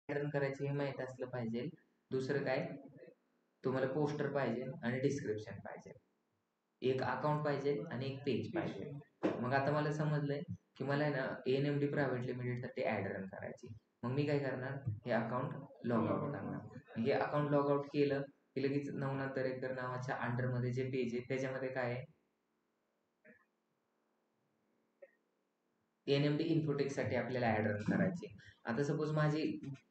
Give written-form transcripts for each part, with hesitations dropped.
Run करायचे हे माहीत असलं पाहिजे. दुसरं काय, तुम्हाला पोस्टर पाहिजे आणि डिस्क्रिप्शन पाहिजे. एक अकाउंट पाहिजे आणि एक पेज पाहिजे. मग आता मला समजलंय की मला आहे ना ANMD प्रायव्हेट लिमिटेडसाठी ॲड रन करायची. मग मी काय करणार, हे अकाउंट लॉग आउट करणार. हे अकाउंट लॉग आउट केलं की लगेच नवनाथ दरेकर नावाच्या अंडरमध्ये जे पेज आहे त्याच्यामध्ये काय आहे, ANMD इन्फोटेकसाठी आपल्याला ॲड रन करायची. आता सपोज माझी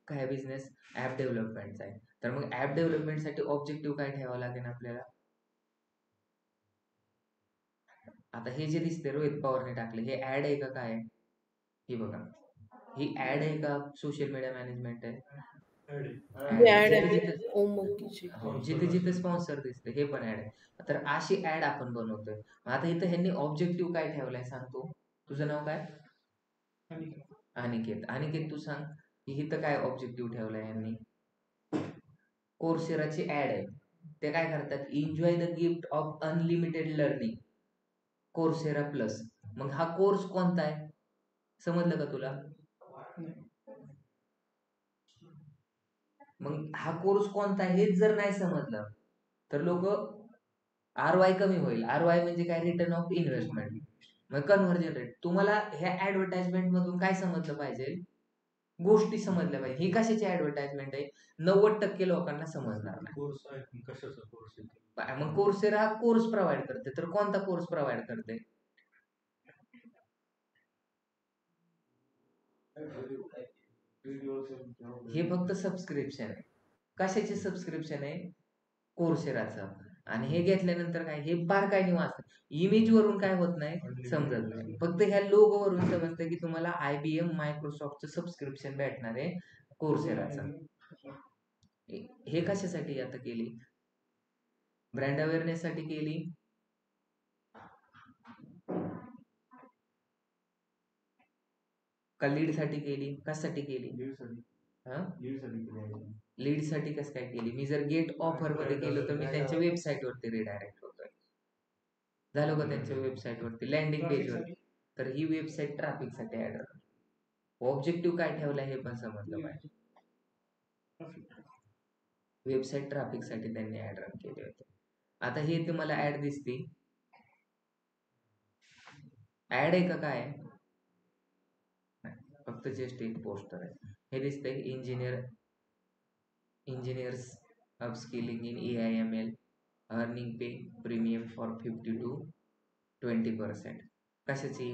काय बिझनेस ॲप डेव्हलपमेंटचा आहे, तर मग ॲप डेव्हलपमेंटसाठी ऑब्जेक्टिव्ह काय ठेवावं लागेल आपल्याला. आता हे जे दिसते रोहित पवारने टाकले, हे ॲड आहे का काय आहे? हे बघा, ही ॲड आहे का सोशल मीडिया मॅनेजमेंट आहे? हे ऍड जिथे आहे जिथे ओम मक्कीची. जिथे जिथे स्पॉन्सर दिसते हे पण ॲड आहे. तर अशी ॲड आपण बनवतोय. आता इथं ह्यांनी ऑब्जेक्टिव्ह काय ठेवलाय सांगतो. तुझं नाव काय? अनिकेत. अनिकेत तू सांग की इथं काय ऑब्जेक्टिव्ह ठेवलाय यांनी. कोर्सेराची ॲड आहे. ते काय करतात, enjoy the gift of unlimited learning Coursera plus. मग हा कोर्स कोणता आहे समजलं का तुला? मग हा कोर्स कोणता आहे हेच जर नाही समजलं तर लोक ROI कमी होईल. ROI म्हणजे काय, रिटर्न ऑफ इन्व्हेस्टमेंट. मग कन्व्हर्जन रेट. तुम्हाला ह्या ऍडव्हर्टाइजमेंट मधून काय समजलं पाहिजे, गोष्टी समजल्या पाहिजे. ही कशाची ऍडव्हर्टाइजमेंट आहे, 90% लोकांना समजणार नाही. कशाचा कोर्स आहे? मग कोर्सेरा हा कोर्स प्रोव्हाइड करते. तर कोणता कोर्स प्रोव्हाइड करते? हे फक्त सबस्क्रिप्शन आहे. कशाचे सबस्क्रिप्शन आहे? कोर्सेराचं. आणि हे घेतल्यानंतर काय, हे बारकाईने वाचतं. इमेज वरून काय होत नाही समजत नाही, फक्त ह्या लोगो वरून समजतं की तुम्हाला IBM मायक्रोसॉफ्टचं सबस्क्रिप्शन भेटणार आहे कोर्सेराचं. हे कशासाठी आता केली, ब्रँड अवेअरनेस साठी केली का लीड साठी केली, कशासाठी केली? लीड साठी कसं काय केली? मी जर गेट ऑफर मध्ये गेलो तर मी त्यांच्या वेबसाईट वरती रिडायरेक्ट होतोय. झालं का त्यांच्या वेबसाईट वरती लँडिंग पेज वर? तर ही वेबसाईट ट्रॅफिक साठी ऍड. ऑब्जेक्टिव्ह काय ठेवलाय हे पण समजलं पाहिजे. वेबसाईट ट्रॅफिक साठी त्यांनी ऍड रन केले होते. आता हे तुम्हाला ऍड दिसते, ऍड आहे का काय? फक्त जस्ट एक पोस्टर आहे. हे दिसतंय engineers upskilling in AI/ML earning pay premium for 50 to 20%. कशाची?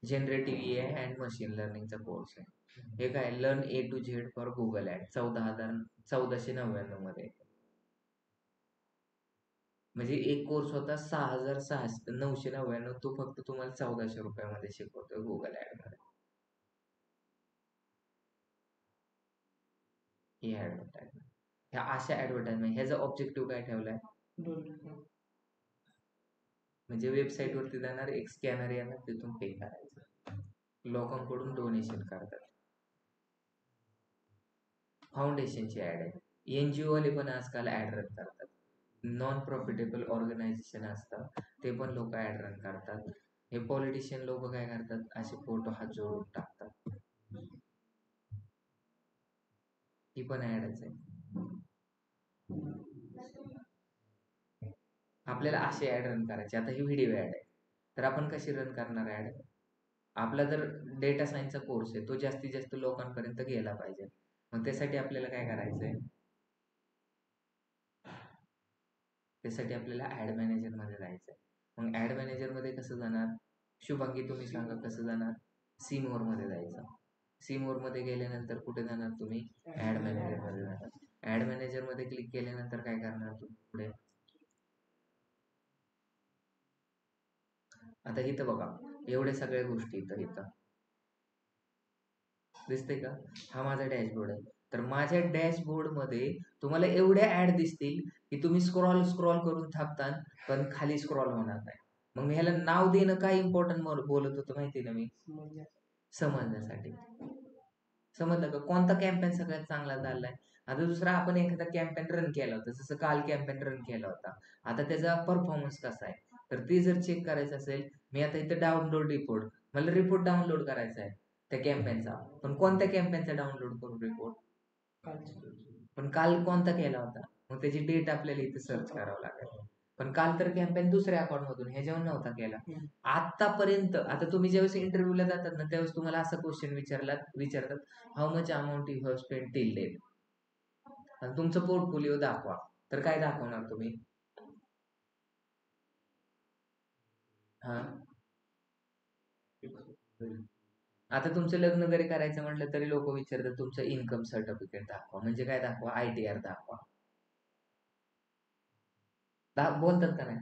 जनरेटिव्ह AI अँड मशीन लर्निंगचा कोर्स आहे. हे काय, learn A to Z for Google ad 14,999 मध्ये. म्हणजे एक कोर्स होता 6,999, तो फक्त तुम्हाला 1,400 रुपयामध्ये शिकवतोय गुगल ऍड मध्ये. ही ऍडव्हर्टाइजमेंट, ह्या अशा ऍडव्हर्टाइजमेंट, ह्याचा ऑब्जेक्टिव्ह काय ठेवलाय, म्हणजे वेबसाईट वरती जाणार, एक स्कॅनर येणार, तिथून पे करायचं. लोकांकडून डोनेशन करतात. फाउंडेशनची ऍड आहे. NGO वाले पण आजकाल ऍड रन करतात. नॉन प्रॉफिटेबल ऑर्गनायझेशन असतात ते पण लोक ऍड रन करतात. हे पॉलिटिशियन लोक काय करतात, असे फोटो हात जोडून टाकतात. ही पण ऍडच आहे. आपल्याला असे ऍड रन करायचे. आता ही व्हिडिओ ऍड आहे, तर आपण कशी रन करणार ऍड? आपला जर डेटा सायन्सचा कोर्स आहे तो जास्तीत जास्त लोकांपर्यंत गेला पाहिजे. मग त्यासाठी आपल्याला काय करायचंय, त्यासाठी आपल्याला ऍड मॅनेजर मध्ये जायचंय. मग ऍड मॅनेजर मध्ये कसं जाणार, शुभांगी तुम्ही सांगा कसं जाणार? सीमोर मध्ये जायचं. सीमोर मध्ये गेल्यानंतर कुठे जाणार तुम्ही, ऍड मॅनेजर मध्ये जाणार. ऍड मॅनेजर मध्ये क्लिक केल्यानंतर काय करणार तुम्ही पुढे, आता इथं बघा एवढ्या सगळ्या गोष्टी इथं दिसते का? हा माझा डॅशबोर्ड आहे. तर माझ्या डॅशबोर्ड मध्ये तुम्हाला एवढ्या ऍड दिसतील की तुम्ही स्क्रॉल करून थांबताल पण खाली स्क्रॉल होणार नाही. मग मी ह्याला नाव देणं काय इम्पॉर्टंट बोलत होतो माहिती ना मी, समजण्यासाठी. समजलं का कोणता कॅम्पेन सगळ्यात चांगला चाललाय? आता दुसरा आपण एखादा कॅम्पेन रन केला होता, जसं काल कॅम्पेन रन केला होता, आता त्याचा परफॉर्मन्स कसा आहे तर ते जर चेक करायचं असेल, मी आता इथं डाउनलोड रिपोर्ट, मला रिपोर्ट डाउनलोड करायचा आहे, त्या कॅम्पेनचा. पण कोणत्या कॅम्पेनचा डाउनलोड करू रिपोर्ट? पण काल कोणता केला होता? मग त्याची डेट आपल्याला इथे सर्च करावं लागेल. पण काल तर कॅम्पेन दुसऱ्या अकाउंट मधून ह्याच्यावर नव्हता केला. आतापर्यंत आता तुम्ही ज्यावेळेस इंटरव्ह्यूला जातात ना त्यावेळेस तुम्हाला असा क्वेश्चन विचारतात, how much amount you have spend till date, आणि तुमचं पोर्टफोलिओ दाखवा. तर काय दाखवणार तुम्ही? हा, आता तुमचं लग्न जरी करायचं म्हटलं तरी लोक विचारतात तुमचं इन्कम सर्टिफिकेट दाखवा. म्हणजे काय दाखवा? ITR दाखवा. बोलतात का नाही?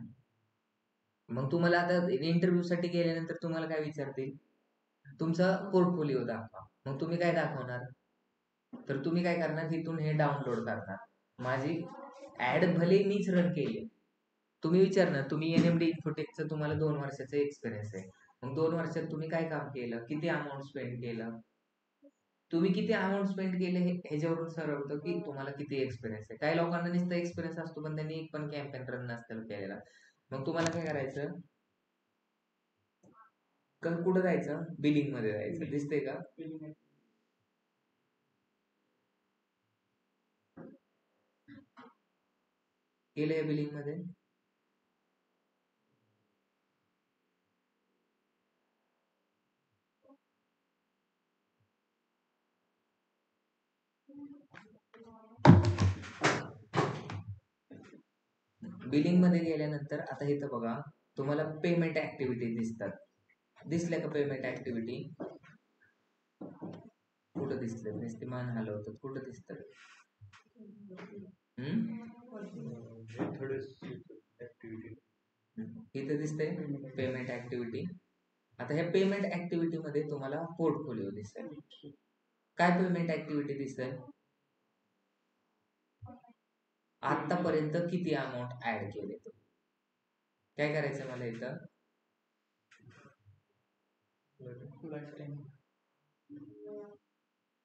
मग तुम्हाला आता इंटरव्ह्यू साठी गेल्यानंतर तुम्हाला काय विचारतील? तुमचा पोर्टफोलिओ दाखवा. मग तुम्ही काय दाखवणार? तर तुम्ही काय करणार? इथून हे डाउनलोड करणार. माझी ऍड भले मीच रन केली, तुम्ही विचारणार तुम्ही NMD इन्फोटेकचं तुम्हाला 2 वर्षाचा एक्सपिरियन्स आहे. मग 2 वर्षात तुम्ही काय काम केलं? किती अमाऊंट स्पेंड केलं? तुम्ही किती अमाऊंट स्पेंड केले ह्याच्यावरून ठरवतं की तुम्हाला किती एक्सपिरियन्स आहे. काही लोकांना नुसता एक्सपिरियन्स असतो पण त्यांनी एक पण कॅम्पेन रन नसतं केलेला. मग तुम्हाला काय करायचं? कुठं जायचं? बिलिंग मध्ये जायचं. दिसतंय का? केलंय बिलिंग मध्ये? बिलिंग मध्ये गेल्यानंतर आता इथं बघा तुम्हाला पेमेंट ऍक्टिव्हिटी दिसतात. दिसल्या का पेमेंट ऍक्टिव्हिटी? कुठं दिसतात? नुसते मान हलवतात. कुठं दिसतात? इथं दिसतंय पेमेंट ऍक्टिव्हिटी. आता ह्या पेमेंट ऍक्टिव्हिटी मध्ये तुम्हाला पोर्टफोलिओ दिसेल. काय पेमेंट ऍक्टिव्हिटी दिसेल? आतापर्यंत किती अमाऊंट ऍड केले तुम्ही. काय करायचं मला इथं?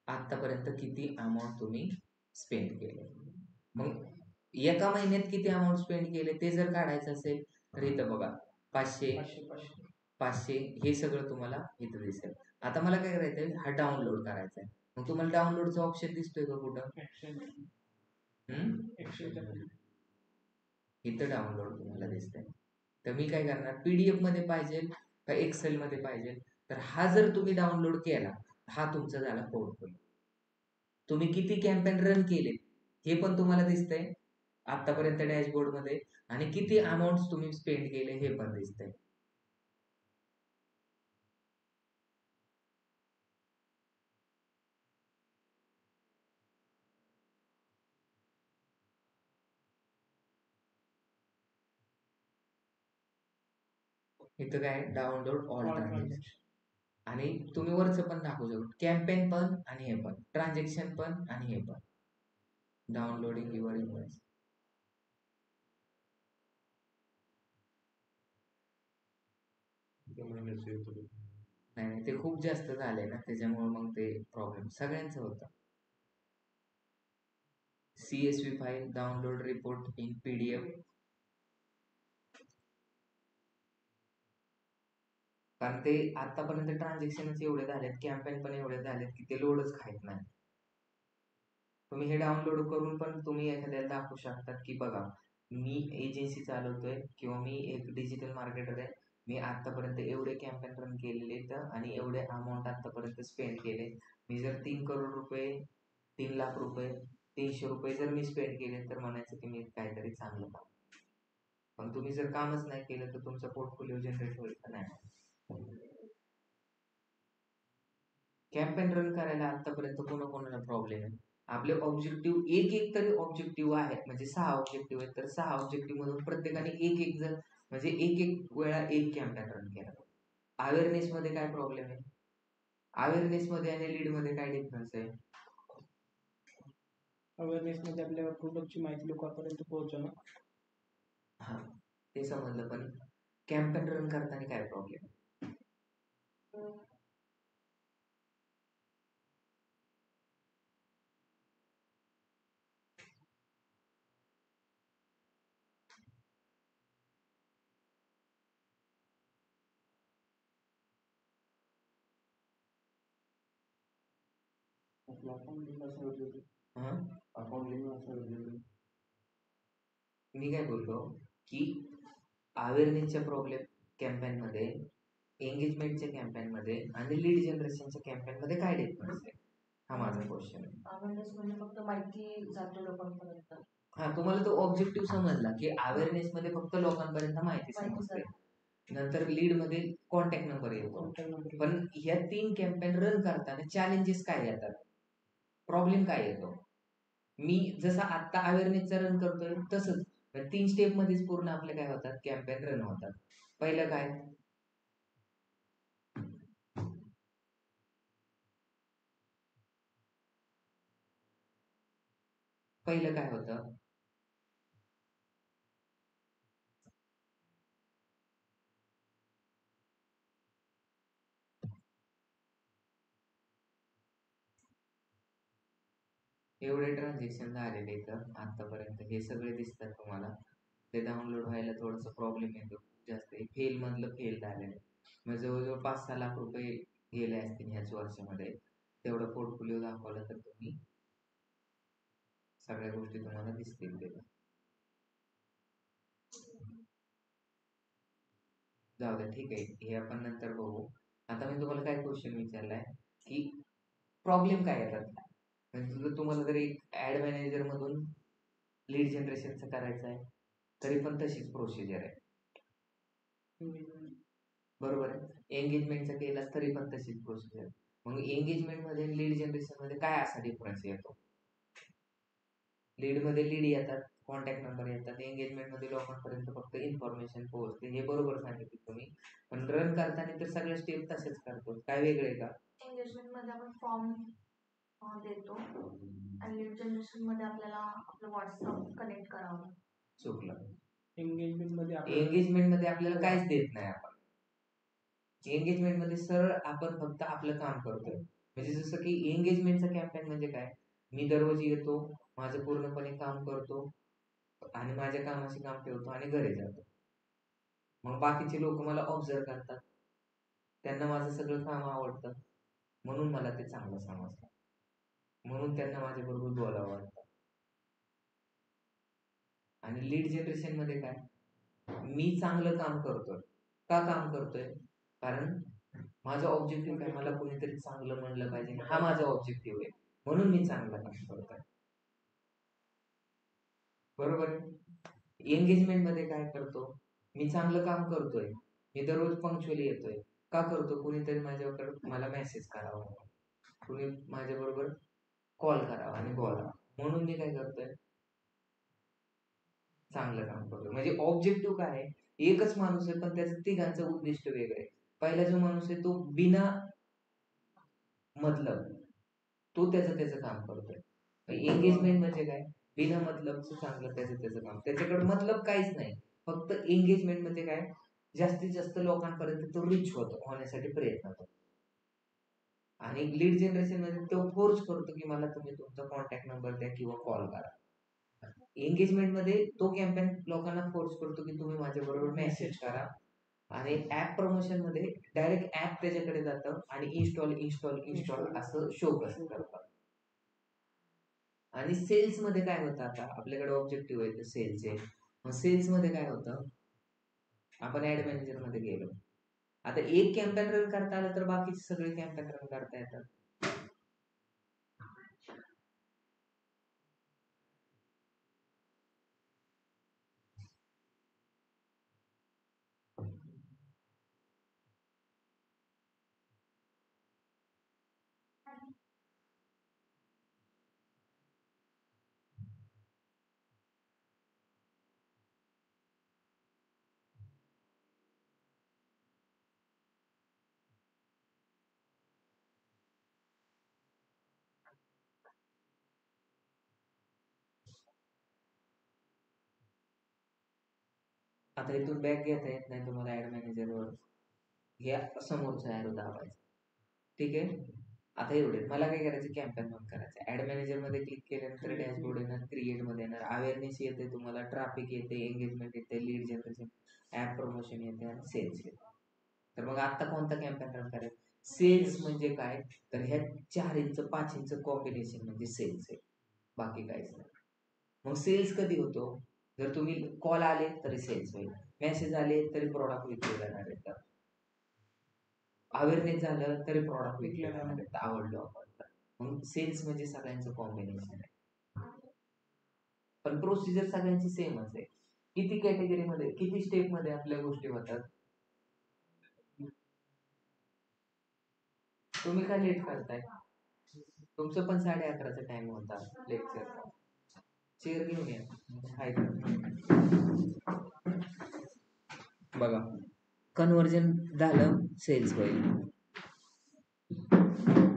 आतापर्यंत किती अमाऊंट तुम्ही स्पेंड केले. मग एका महिन्यात किती अमाऊंट स्पेंड केले ते जर काढायचं असेल तर इथं बघा 500 हे सगळं तुम्हाला इथं दिसेल. आता मला काय करायचंय? हा डाउनलोड करायचा आहे. मग तुम्हाला डाउनलोडचा ऑप्शन दिसतोय का कुठं? इथं डाउनलोड तुम्हाला दिसतंय. तर मी काय करणार? PDF मध्ये पाहिजे का एक्सेल मध्ये पाहिजे? तर हा जर तुम्ही डाउनलोड केला हा तुमचा झाला पोर्टफोलिओ. तुम्ही किती कॅम्पेन रन केले हे पण तुम्हाला दिसतंय आतापर्यंत डॅशबोर्ड मध्ये, आणि किती अमाऊंट तुम्ही स्पेंड केले हे पण दिसतंय. इथं काय? Download all transaction. आणि तुम्ही वरचं पण दाखवू शकता, कॅम्पेन पण आणि हे पण, ट्रान्झॅक्शन पण आणि हे पण. Downloading your invoice. नाही ते खूप जास्त झाले ना त्याच्यामुळे मग ते प्रॉब्लेम सगळ्यांचं होतं. CSV file download report in PDF. कारण ते आतापर्यंत ट्रान्झॅक्शनच एवढे झालेत, कॅम्पेन पण एवढे झालेत की ते लोडच खायत नाही. तुम्ही हे डाउनलोड करून पण तुम्ही एखाद्याला दाखवू शकतात की बघा मी एजन्सी चालवतोय किंवा मी एक डिजिटल मार्केटर आहे, मी आतापर्यंत एवढे कॅम्पेन रन केलेले आणि एवढे अमाऊंट आतापर्यंत स्पेंड केले. मी जर 3 करोड रुपये, 3 लाख रुपये, 300 रुपये जर मी स्पेंड केले तर म्हणायचं की मी काहीतरी चांगलं काम. पण तुम्ही जर कामच नाही केलं तर तुमचा पोर्टफोलिओ जनरेट होईल का नाही? कॅम्पेन रन करायला आतापर्यंत कोणाकोणाला प्रॉब्लेम आहे? आपले ऑब्जेक्टिव्ह एक तरी ऑब्जेक्टिव्ह आहे, म्हणजे 6 ऑब्जेक्टिव्ह आहेत, तर 6 ऑब्जेक्टिव्ह मधून प्रत्येकाने एक जण म्हणजे एक वेळा एक कॅम्पेन रन केला. अवेअरनेस मध्ये काय प्रॉब्लेम आहे? अवेअरनेस मध्ये आणि लीड मध्ये काय डिफरन्स आहे? अवेअरनेस मध्ये आपल्या प्रोडक्टची माहिती लोकांपर्यंत पोहोचवणं. हा ते समजलं, पण कॅम्पेन रन करताना काय प्रॉब्लेम? हा मी काय बोललो की अवेअरनेसच्या प्रॉब्लेम कॅम्पेन मध्ये, एंगेजमेंटच्या कॅम्पेन मध्ये आणि लीड जनरेशनच्या कॅम्पेन मध्ये काय डिफरन्स आहे, हा माझा क्वेश्चन आहे. अवेअरनेस म्हणजे फक्त माहिती जाते लोकांपर्यंत. हा, तुम्हाला तो ऑब्जेक्टिव्ह समजला की अवेअरनेस मध्ये फक्त लोकांपर्यंत माहिती समजते, नंतर लीड मध्ये कॉन्टॅक्ट नंबर येतो. पण ह्या 3 कॅम्पेन रन करताना चॅलेंजेस काय येतात, प्रॉब्लेम काय येतो? मी जसं आता अवेअरनेसचा रन करतोय तसंच 3 स्टेप मध्येच पूर्ण आपले काय होतात, कॅम्पेन रन होतात. पहिलं काय, पहिलं काय होतं, एवढे ट्रान्झॅक्शन झालेले इथं आतापर्यंत हे सगळे दिसतात तुम्हाला. ते डाउनलोड व्हायला थोडासा प्रॉब्लेम येतो जास्त, फेल मधलं फेल झालेलं. मग जवळजवळ 5-6 लाख रुपये गेले असतील ह्याच वर्षामध्ये. तेवढा पोर्टफोलिओ दाखवला तर तुम्ही सगळ्या गोष्टी तुम्हाला दिसतील तिथं. जाऊ द्या, ठीक आहे, हे आपण नंतर बघू. आता मी तुम्हाला काय क्वेश्चन विचारलाय की प्रॉब्लेम काय येतात. म्हणजे तुम्हाला जर एक ऍड मॅनेजर मधून लीड जनरेशनचं करायचं आहे तरी पण तशीच प्रोसिजर आहे, बरोबर आहे. एंगेजमेंटचा केला तरी पण तशीच प्रोसिजर. मग एंगेजमेंट मध्ये लीड जनरेशन मध्ये काय असा डिफरन्स येतो? लीड मध्ये लीड येतात, कॉन्टॅक्ट नंबर येतात, एंगेजमेंट मध्ये लोकांपर्यंत फक्त इन्फॉर्मेशन पोहोचते. हे बरोबर सांगितलं तुम्ही, पण रन करताना तर सगळे स्टेप तसेच करतो, काय वेगळे का? एंगेजमेंट मध्ये आपण फॉर्म देतो आणि लीड जनरेशन मध्ये आपल्याला आपलं व्हॉट्सअप कनेक्ट करावं. चुकलं. एंगेजमेंट मध्ये आपल्याला काहीच देत नाही आपण. एंगेजमेंट मध्ये सरळ आपण फक्त आपलं काम करतोय. म्हणजे जसं की एंगेजमेंटचा कॅम्पेन म्हणजे काय, मी दररोज येतो, माझं पूर्णपणे काम करतो आणि माझ्या कामाशी काम ठेवतो आणि घरी जातो. मग बाकीचे लोक मला ऑब्झर्व करतात, त्यांना माझं सगळं काम आवडतं, म्हणून मला ते चांगलं समजतं, म्हणून त्यांना माझ्याबरोबर बोलावं वाटतं. आणि लीड जनरेशन मध्ये काय, मी चांगलं काम करतोय, का काम करतोय, कारण माझा ऑब्जेक्टिव्ह काय, मला कोणीतरी चांगलं म्हणलं पाहिजे, हा माझा ऑब्जेक्टिव्ह आहे, म्हणून मी चांगलं काम करतोय, बरोबर. एंगेजमेंट मध्ये काय करतो, मी चांगलं काम करतोय, मी दररोज पंक्च्युअली येतोय, का करतो, कुणीतरी माझ्याकडे मला मेसेज करावा, कुणी माझ्या बरोबर कॉल करावा आणि बोलावा, म्हणून मी काय करतोय, चांगलं काम करतोय. म्हणजे ऑब्जेक्टिव्ह काय आहे, एकच माणूस आहे पण त्याचं तिघांचं उद्दिष्ट वेगळं आहे. पहिला जो माणूस आहे तो बिना मतलब तो त्याचं काम करतोय. एंगेजमेंट म्हणजे काय, बिना मतलबचं चांगलं त्याचं काम, त्याच्याकडे मतलब काहीच नाही, फक्त एंगेजमेंट मध्ये काय, जास्तीत जास्त लोकांपर्यंत तो रिच होण्यासाठी प्रयत्न करतो. आणि लीड जनरेशन मध्ये तो फोर्स करतो की मला तुम्ही तुमचा कॉन्टॅक्ट नंबर द्या किंवा कॉल करा. एंगेजमेंट मध्ये तो कॅम्पेन लोकांना फोर्स करतो की तुम्ही माझ्या बरोबर मेसेज करा. आणि ऍप प्रमोशन मध्ये डायरेक्ट ऍप त्याच्याकडे जातं आणि इन्स्टॉल असं शो करतात. आणि सेल्स मध्ये काय होतं, आता आपल्याकडे ऑब्जेक्टिव्ह आहे सेल्सचे, मग सेल्स मध्ये काय होतं, आपण ऍड मॅनेजर मध्ये गेलो, आता एक कॅम्पेन रन करता आलं तर बाकीचे सगळे कॅम्पेन रन करता येतात. आता इथून बॅक घेता येत नाही तुम्हाला ऍड मॅनेजरवर, या समोरचा ऍरो दाबायचा, ठीक आहे. आता एवढे मला काय करायचं, कॅम्पेन रन करायचं, ऍड मॅनेजर मध्ये क्लिक केल्यानंतर डॅशबोर्ड येणार, क्रिएट मध्ये येणार, अवेअरनेस येते तुम्हाला, ट्रॅफिक येते, एंगेजमेंट येते, लीड जनरेशन, ऍप प्रमोशन येते आणि सेल्स येते. तर मग आता कोणता कॅम्पेन रन करायचं, सेल्स म्हणजे काय, तर ह्या 4 5 कॉम्बिनेशन म्हणजे सेल्स आहे, बाकी काहीच नाही. मग सेल्स कधी होतो, जर तुम्ही कॉल आले तरी सेल्स होईल, मेसेज आले तरी प्रॉडक्ट विकले जाणार आहेत, अवेअरनेस झालं तरी प्रॉडक्ट विकले जाणार आहेत, आवडलं आपण. मग सेल्स म्हणजे सगळ्यांचं कॉम्बिनेशन आहे, पण प्रोसिजर सगळ्यांची सेमच आहे. किती कॅटेगरीमध्ये किती स्टेपमध्ये आपल्या गोष्टी होतात. तुम्ही का लेट करताय, तुमचं पण 11:30चा टाइम होता लेक्चर. चेअर घेऊन या. बघा, कन्वर्जन झालं सेल्स होईल,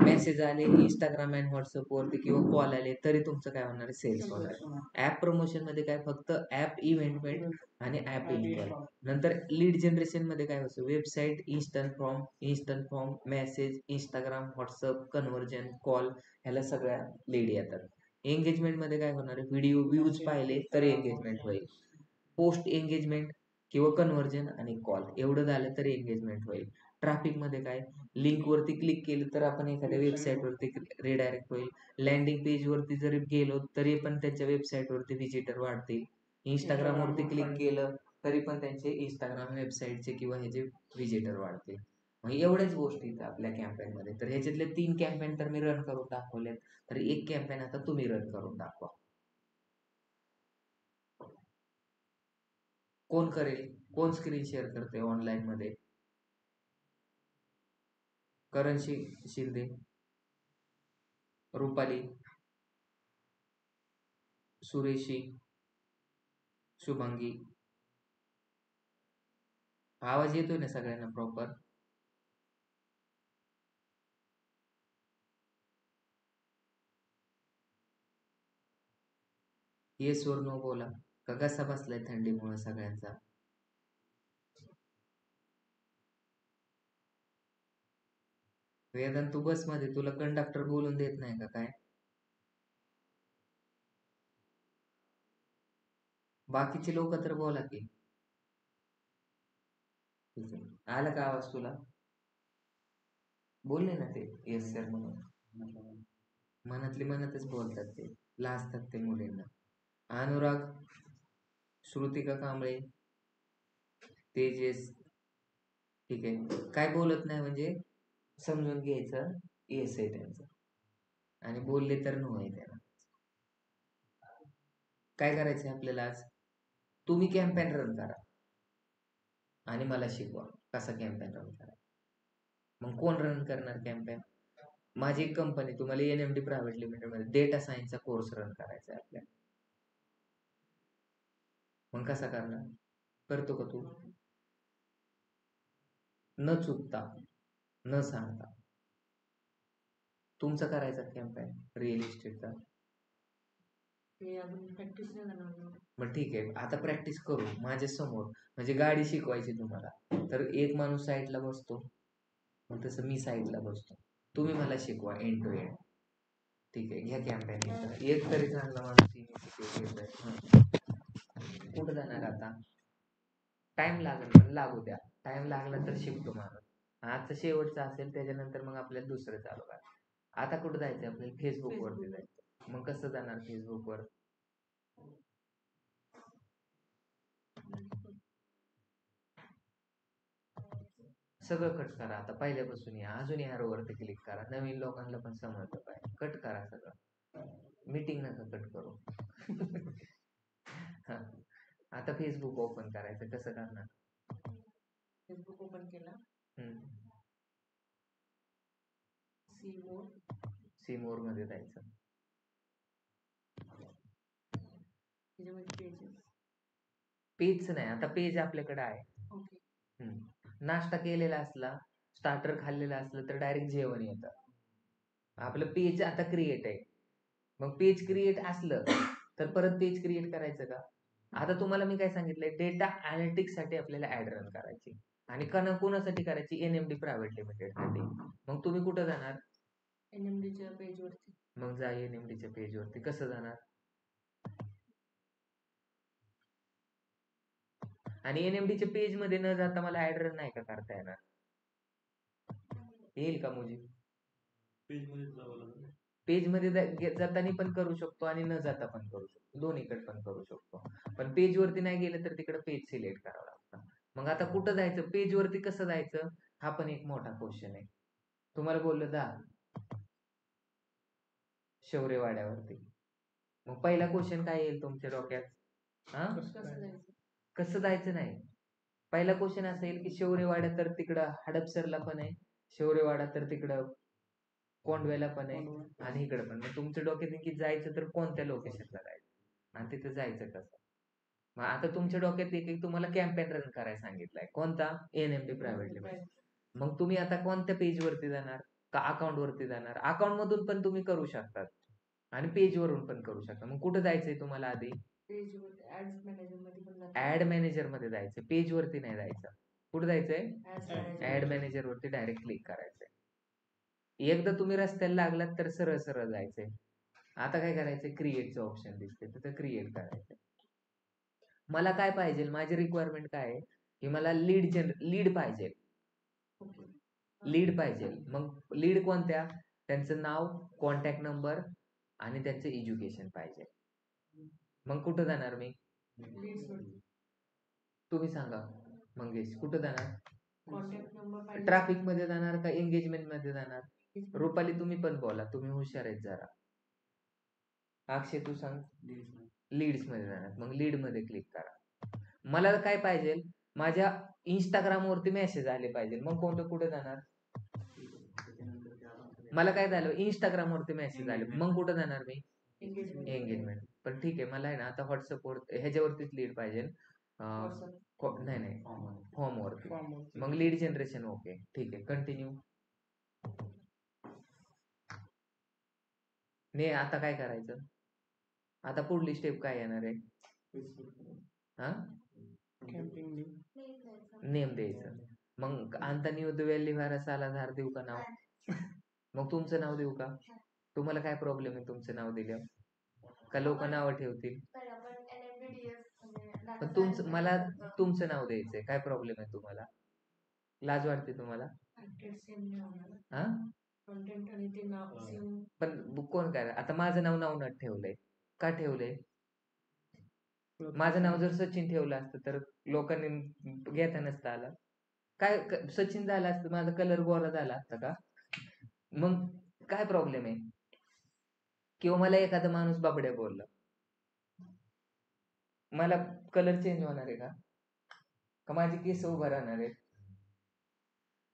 मेसेज आले इंस्टाग्राम अँड व्हॉट्सअप वरती किंवा कॉल आले तरी तुमचं काय होणार, सेल्स होणार. ऍप प्रमोशन मध्ये काय, फक्त ऍप इव्हेंटमेंट आणि ऍप इन्स्टॉल. नंतर लीड जनरेशन मध्ये काय होतं, website, instant form, message, Instagram, WhatsApp, conversion, call, ह्याला सगळ्या लीड येतात. एंगेजमेंट मध्ये काय होणार, व्हिडिओ व्ह्यूज पाहिले तर एंगेजमेंट होईल, पोस्ट एंगेजमेंट किंवा कन्वर्जन आणि कॉल एवढं झालं तरी एंगेजमेंट होईल. ट्रॅफिक मध्ये काय, लिंक वरती क्लिक केलं तर आपण एखाद्या वेबसाईट वरती रिडायरेक्ट होईल, लँडिंग पेज वरती जरी गेलो तरी पण त्यांच्या वेबसाईट वरती व्हिजिटर वाढतील, इंस्टाग्राम वरती क्लिक केलं तरी पण त्यांचे इंस्टाग्राम वेबसाईटचे किंवा ह्याचे व्हिजिटर वाढतील. मग एवढ्याच गोष्टी आहेत आपल्या कॅम्पेन मध्ये. तर ह्याच्यातले 3 कॅम्पेन तर मी रन करून दाखवलेत, तर 1 कॅम्पेन आता तुम्ही रन करून दाखवा. कोण करेल, कोण स्क्रीन शेअर करते ऑनलाईन मध्ये, करण शिंदे, रुपाली, सुरेशी, शुभांगी. आवाज येतोय ना सगळ्यांना प्रॉपर. येस और नो बोला, का कसा बसलाय थंडीमुळे सगळ्यांचा. वेदांत तू बस मध्ये, तुला कंडक्टर बोलून देत नाही का काय. बाकीचे लोक तर बोला की. आला का आवाज तुला, बोलले ना ते येस सर म्हणून, मनातले मनातच बोलतात ते, लाजतात ते मुलींना. अनुराग, श्रुतिका कांबळे, तेजेस, ठीक आहे, काय बोलत नाही म्हणजे समजून घ्यायचं येस आहे त्यांचं, आणि बोलले तर नो आहे त्यांना. काय करायचंय आपल्याला आज, तुम्ही कॅम्पेन रन करा आणि मला शिकवा कसा कॅम्पेन रन करा. मग कोण रन करणार कॅम्पेन, माझी एक कंपनी, तुम्हाला NMD प्रायव्हेट लिमिटेड मध्ये डेटा सायन्सचा कोर्स रन करायचा आहे आपल्याला. मग कसा करणार, करतो का तू, न चुकता न सांगता तुमचा करायचा कॅम्पेन रिअल इस्टेटचा. मग ठीक आहे, आता प्रॅक्टिस करू माझ्या समोर, म्हणजे गाडी शिकवायची तुम्हाला, तर एक माणूस साईडला बसतो, मग तसं मी साईडला बसतो, तुम्ही मला शिकवा एंड टू एंड. ठीक आहे, घ्या कॅम्पेन. एक तरी चांगला माणूस कुठं जाणार आता, टाइम लागेल पण लागू द्या, टाइम लागला तर शिकतो माणूस. आजचं शेवटचं असेल, त्याच्यानंतर मग आपल्याला दुसरं चालू करा. आता कुठं जायचं आपल्याला, फेसबुक वरती जायचं. मग कसं जाणार फेसबुक वर, सगळं कट करा आता पहिल्यापासून, या अजून ॲरो वरती क्लिक करा, नवीन लोकांना पण समजलं पाहिजे. कट करा सगळं, मीटिंग नका कट करू. हा, आता फेसबुक ओपन करायचं, कसं करणार, फेसबुक ओपन केला, सी मोर मध्ये जायचं, पेज नाही, आता पेज आपल्याकडे आहे. नाश्ता केलेला असला, स्टार्टर खाल्लेला असलं तर डायरेक्ट जेवण येतं. आपलं पेज आता क्रिएट आहे, मग पेज क्रिएट असलं तर परत पेज क्रिएट करायचं का. आता तुम्हाला मी काय सांगितलंय, डेटा अनालिटिक्स साठी आपल्याला ऍड रन करायची, आणि कोणासाठी करायची, NMD प्रायव्हेट लिमिटेड साठी. मग तुम्ही कुठं जाणार, NMDच्या पेज वरती. मग जा NMDच्या पेज वरती, कसं जाणार, आणि NMDच्या पेज मध्ये न जाता मला ऍड रन नाही का करता येणार. येईल का मुझे? पेज मध्ये जावं लागेल. पेज मध्ये जाताना पण करू शकतो आणि न जाता पण करू शकतो, दोन्हीकडे पण करू शकतो. पण पेज वरती नाही गेलं तर तिकडे पेज सिलेक्ट करावं लागतं. मग आता कुठं जायचं, पेज वरती कसं जायचं, हा पण एक मोठा क्वेश्चन आहे. तुम्हाला बोललो शौर्यवाड्यावरती. मग पहिला क्वेश्चन काय येईल तुमच्या डोक्यात? हा, कसं काय? कसं जायचं नाही. पहिला क्वेश्चन असा येईल की शौर्यवाडा तर तिकडं हडपसरला पण आहे, शौर्यवाडा तर तिकडं कोंडव्याला पण आहे, आणि इकडे पण. मग तुमच्या डोक्यात आहे की जायचं तर कोणत्या लोकेशनला जायचं आणि तिथे जायचं कसं. मग आता तुमच्या डोक्यात एक एक तुम्हाला कॅम्पेन रन करायला सांगितलाय, कोणता? NMD private limited. मग तुम्ही आता कोणत्या पेज वरती जाणार, का अकाउंट वरती जाणार? अकाउंट मधून पण तुम्ही करू शकतात आणि पेज वरून पण करू शकता. मग कुठे जायचंय तुम्हाला आधी? ऍड मॅनेजर मध्ये जायचं, पेज वरती नाही जायचं. कुठे जायचंय? ऍड मॅनेजर वरती डायरेक्ट क्लिक करायचंय. एकदा तुम्ही रस्त्याला लागलात तर सरळ सरळ जायचंय. आता काय करायचंय, क्रिएटचं ऑप्शन दिसते तिथं क्रिएट करायचंय. मला काय पाहिजे, माझी रिक्वायरमेंट काय आहे की मला लीड पाहिजे. लीड पाहिजे. मग लीड कोणत्या? त्यांचं नाव, कॉन्टॅक्ट नंबर आणि त्यांचं एज्युकेशन पाहिजे. मग कुठं जाणार मी? तुम्ही सांगा मंगेश, कुठं जाणार? ट्रॅफिक मध्ये जाणार का एंगेजमेंट मध्ये जाणार? रुपाली तुम्ही पण बोला, तुम्ही हुशार आहेत जरा. अक्षय तू सांग. लीड्स मध्ये जाणार. मग लीड मध्ये क्लिक करा. मला काय पाहिजे, माझ्या इंस्टाग्राम वरती मेसेज आले पाहिजे. मग कुठे जाणार? मला काय झालं, इंस्टाग्राम वरती मेसेज आले, मग कुठं जाणार मी? एंगेजमेंट. पण ठीक आहे, मला आहे ना आता व्हॉट्सअप वर ह्याच्यावरतीच लीड पाहिजे. नाही फॉर्म वरती. मग लीड जनरेशन ओके, ठीक आहे, कंटिन्यू. नाही, आता काय करायचं? आता पुढली स्टेप काय येणार आहे? हा, नेम द्यायचं. मग अंतनियो दुवेली वारा सालाधार देऊ का नाव? मग तुमचं नाव देऊ का? तुम्हाला काय प्रॉब्लेम आहे तुमचं नाव दिल्यावर? का लोक नाव ठेवतील? पण मला तुमचं नाव द्यायचंय, काय प्रॉब्लेम आहे तुम्हाला? लाज वाटते तुम्हाला? हा, पण कोण काय, आता माझं नाव नवनाथ ठेवलंय, का ठेवलंय? माझं नाव जर सचिन ठेवलं असतं तर लोकांनी घेता नसतं आलं. काय सचिन झालं असतं, माझा कलर गोरा झाला असता का? मग काय प्रॉब्लेम आहे? किंवा मला एखादा माणूस बाबड्या बोलला, मला कलर चेंज होणार आहे का? का माझी केस उभं राहणार आहे?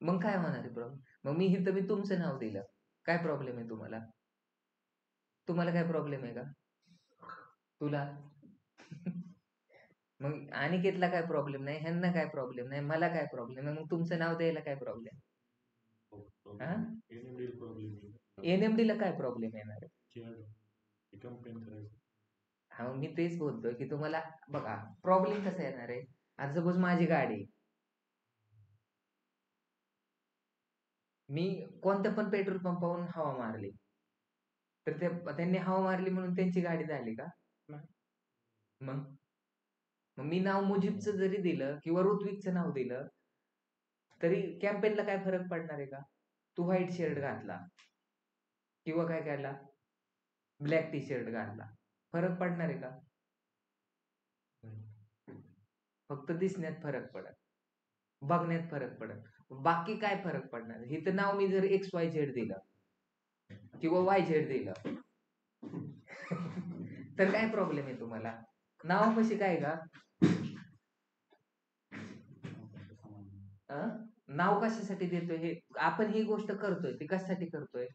मग काय होणार आहे प्रॉब्लेम? मग मी तुमचं नाव दिलं, काय प्रॉब्लेम आहे तुम्हाला? तुम्हाला काय प्रॉब्लेम आहे का? तुला मग अनिकेतला काय प्रॉब्लेम नाही, ह्यांना काय प्रॉब्लेम नाही, मला काय प्रॉब्लेम आहे? मग तुमचं नाव द्यायला काय प्रॉब्लेम? एनएमडी ला काय प्रॉब्लेम येणार आहे? हा, मग मी तेच बोलतोय की तुम्हाला बघा प्रॉब्लेम कसा येणार आहे. आता सपोज माझी गाडी, मी कोणत्या पण पेट्रोल पंपावरून हवा मारली, तर त्यांनी हवा मारली म्हणून त्यांची गाडी झाली का? मग मी नाव मुजीबचं जरी दिलं किंवा ऋत्विकचं नाव दिलं तरी कॅम्पेनला काय फरक पडणार आहे का? तू व्हाईट शर्ट घातला किंवा काय केला, ब्लॅक टी शर्ट घातला, फरक पडणार आहे का? फक्त दिसण्यात फरक पडत, बघण्यात फरक पडत, बाकी काय फरक पडणार? हे तर नाव मी जर XYZ दिलं किंवा YZ दिलं तर काय प्रॉब्लेम आहे तुम्हाला? नाव कशी काय का? नाव कशासाठी देतोय? हे आपण ही गोष्ट करतोय ती कशासाठी करतोय?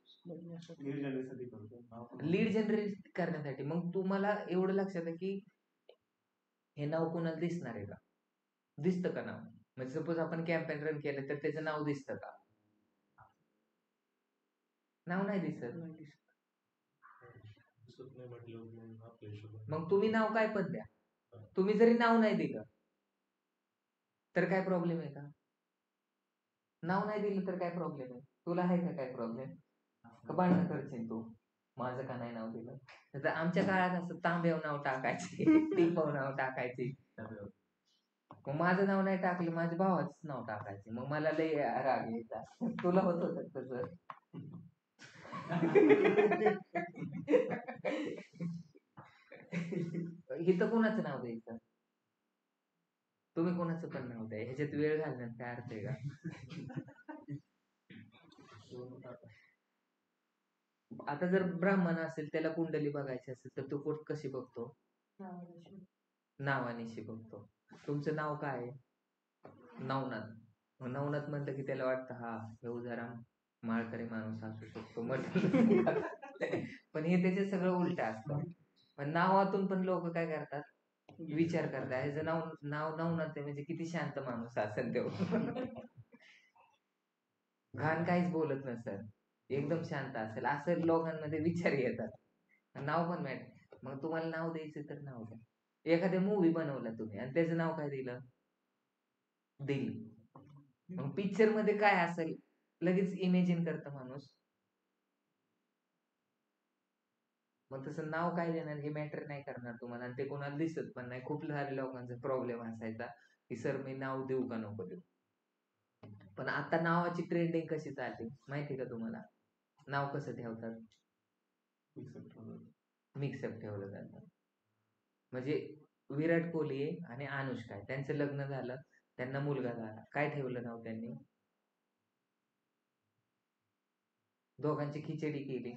लीड जनरेट करण्यासाठी. मग तुम्हाला एवढं लक्षात आहे की हे नाव कोणाला दिसणार आहे का? दिसतं का नाव? म्हणजे सपोज आपण कॅम्पेन रन केलं तर त्याचं नाव दिसतं का? नाव नाही दिसत. मग तुम्ही नाव काय पण द्या, तुम्ही जरी नाव नाही दिलं तर काय प्रॉब्लेम आहे का? नाव नाही दिलं तर काय प्रॉब्लेम आहे? तुला आहे का काय प्रॉब्लेम? का भांडण करशील तू माझं का नाही नाव दिलं? तर आमच्या काळात असं तांब्यावर नाव टाकायचे, टिपाव नाव टाकायचे. मग माझं नाव नाही टाकलं, माझ्या भावाचं नाव टाकायचं. मग मला लय राग यायचा. तुला होत होत तसं? इथं कोणाचं नाव द्यायचं? तुम्ही कोणाचं पण नाव द्या, ह्याच्यात वेळ घालण्यात काय अर्थ आहे का? आता जर ब्राह्मण असेल, त्याला कुंडली बघायची असेल तर तो कशी बघतो? नावानिशी बघतो. तुमचं नाव काय आहे? नवनाथ. मग नवनाथ म्हणलं की त्याला वाटतं हा हे जरा माळकरी माणूस असू शकतो, म्हटलं. पण हे त्याचे सगळं उलट असतं. पण नावातून पण लोक काय करतात, विचार करतात ह्याचं नाव नाव नवनाथ आहे म्हणजे किती शांत माणूस असेल तो. घाण काहीच बोलत नसेल, एकदम शांत असेल, असं लोकांमध्ये विचार येतात. नाव पण मग तुम्हाला नाव द्यायचं तर नाव द्या. एखाद्या मूवी बनवला तुम्ही आणि त्याचं नाव काय दिलं? दिल. मग पिक्चर मध्ये काय असेल लगेच इमेजिन करतं माणूस. मग तसं नाव काय देणार हे मॅटर नाही करणार तुम्हाला, आणि ते कोणाला दिसत पण नाही. खूप सारे लोकांचा प्रॉब्लेम असायचा की सर मी नाव देऊ का नको देऊ. पण आता नावाची ट्रेंडिंग कशी चालली माहिती का तुम्हाला? नाव कसं ठेवतात? मिक्सअप ठेवलं जातं. म्हणजे विराट कोहली आणि अनुष्का आहे, त्यांचं लग्न झालं, त्यांना मुलगा झाला, काय ठेवलं नाव त्यांनी? दोघांची खिचडी केली.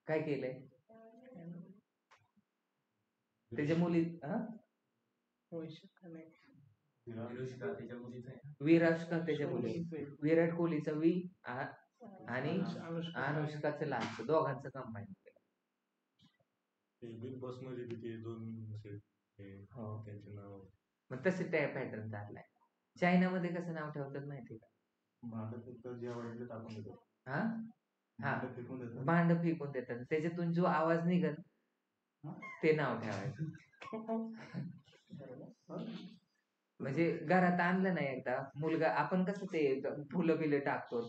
काय केलंय? त्याच्या मुली विराट त्याच्या मुली, विराट कोहलीचा आणि अनुष्काचं लास्ट, दोघांचं कंबाईन केलं. बिग बॉस मध्ये तिथे दोन हो. त्यांचे नाव. मग तसे त्या पॅटर्न चाललाय. चायनामध्ये कसं नाव ठेवतात माहिती का? हा हा, भांड फेकून देतात, त्याच्यातून जो आवाज निघल ते नाव ठेवायचं. म्हणजे घरात आणलं नाही एकदा मुलगा, आपण कसं ते फुलं बिलं टाकतो,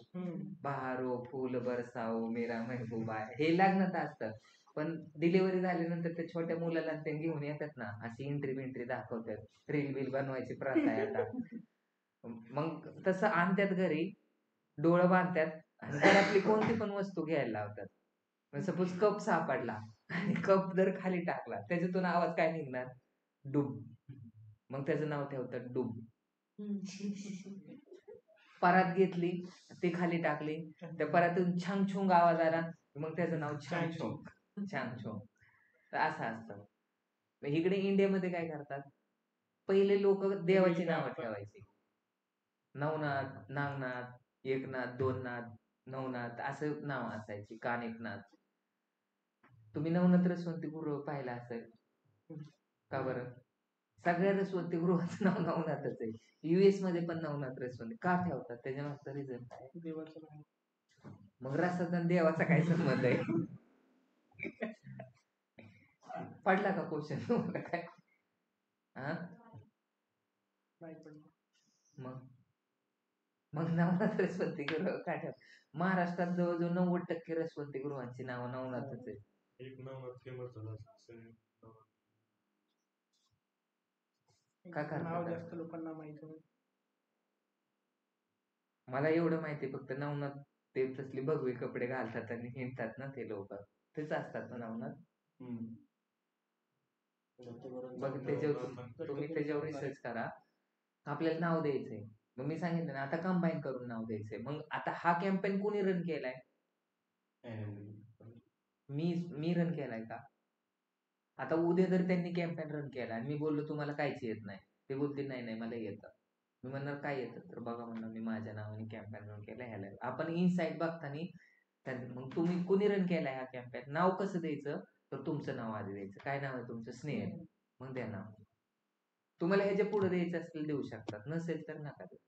बहारो फुल बरसाओ मेरा महबूबा, हे लग्नात असतं. पण डिलिव्हरी झाल्यानंतर ते छोट्या मुलाला ते घेऊन येतात ना, अशी एंट्री बिंट्री दाखवतात, रील बिल बनवायची प्रथा आहे आता. मग तसं आणतात घरी, डोळं बांधतात आणि घरातली कोणती पण वस्तू घ्यायला लावतात. सपोज कप सापडला आणि कप जर खाली टाकला, त्याच्यातून आवाज काय निघणार? डुब. मग त्याचं नाव ठेवतात डुब. परात घेतली, ती खाली टाकली, त्या परातून छांग छुंग आवाज आला, मग त्याचं नाव छांग छुंग. छांग छुंग. तर असं असतं. इकडे इंडियामध्ये काय करतात, पहिले लोक देवाची नावं ठेवायची. नवनाथ, नागनाथ, एकनाथ, दोननाथ, नवनाथ असं नाव असायची, कानिकनाथ. तुम्ही नवनाथ रसवंती गृह पाहिला असेल का बरं? सगळ्या रसवंती गृहाचं नाव नवनाथच आहे. US मध्ये पण नवनाथ रसवंती का ठेवतात, त्याच्या मागचा रिझन काय? देवाचं नाव. मग रसाचा आणि देवाचा काय संबंध आहे? पडला का क्वेश्चन तुम्हाला काय? हा, नाही पडलं. मग मग नवनाथ रसवंती गृह का ठेव? महाराष्ट्रात जवळजवळ 90% रसवंती गृहांची नावं नवनाथच आहे. एक नाव फेमस झालं का करतात नाव असं? जास्त लोकांना माहिती नाही. मला एवढं माहिती फक्त नवनाथ ते तसले भगवे कपडे घालतात आणि हिंडतात ना ते लोक, तेच असतात ना नवनाथ. बघ त्याच्यावर तुम्ही त्याच्यावर रिसर्च करा. आपल्याला नाव द्यायचंय, मग मी सांगितलं ना आता कंबाईन करून नाव द्यायचंय. मग आता हा कॅम्पेन कोणी रन केलाय? मी रन केलाय का? आता उद्या जर त्यांनी कॅम्पेन रन केला आणि मी बोललो तुम्हाला काहीच येत नाही, ते बोलतील नाही नाही मला येतं. मी म्हणणार काय येतं, तर बघा म्हणणार मी माझ्या नावाने कॅम्पेन रन केला, ह्याला आपण इनसाइट बघताना. मग तुम्ही कोणी रन केलाय हा कॅम्पेन, नाव कसं द्यायचं, तर तुमचं नाव आधी द्यायचं. काय नाव आहे तुमचं? स्नेहल. मग द्या नाव. तुम्हाला ह्याच्या पुढे द्यायचं असेल देऊ शकतात, नसेल तर नका देऊ.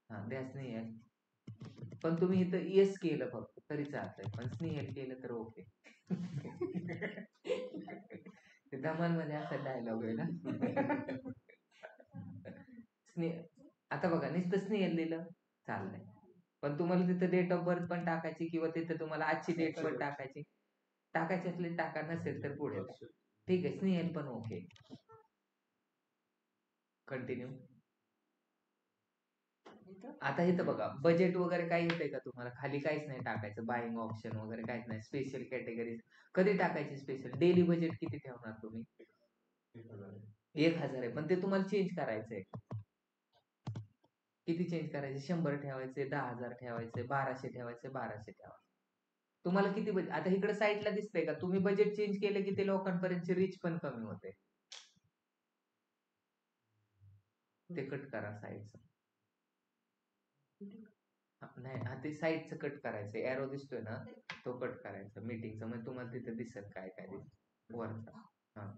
हा द्या स्नेहल. पण तुम्ही इथं येस केलं फक्त तरी चालतंय, पण स्नेहल केलं तर ओके. धमाल मध्ये असा डायलॉग आहे ना. आता बघा नुसतं स्नेहल दिलं चाललंय, पण तुम्हाला तिथं डेट ऑफ बर्थ पण टाकायची, किंवा तिथं तुम्हाला आजची डेट पण टाकायची असली टाका, नसेल तर पुढे. ठीक आहे, स्नेहल पण ओके. कंटिन्यू. इथं आता इथं बघा बजेट वगैरे काही येतंय का तुम्हाला? खाली काहीच नाही टाकायचं, बाईंग ऑप्शन वगैरे काहीच नाही. स्पेशल कॅटेगरी कधी टाकायची? स्पेशल डेली बजेट किती ठेवणार तुम्ही? 1000 1000 आहे, पण ते तुम्हाला चेंज करायचंय. किती चेंज करायचे? 100 ठेवायचे, 10,000 ठेवायचे, 1200 ठेवायचे, 1200 ठेवायचे. तुम्हाला किती बजेट? आता इकडे साईडला दिसतंय का? तुम्ही बजेट चेंज केलं की ते लोकांपर्यंत रीच पण कमी होते. ते कट करा साईडचं. नाही हा ते साईडचं कट करायचं. एरो दिसतोय ना, तो कट करायचा मीटिंगचा. मग तुम्हाला तिथे दिसेल काय काय दिसेल वरचा. हा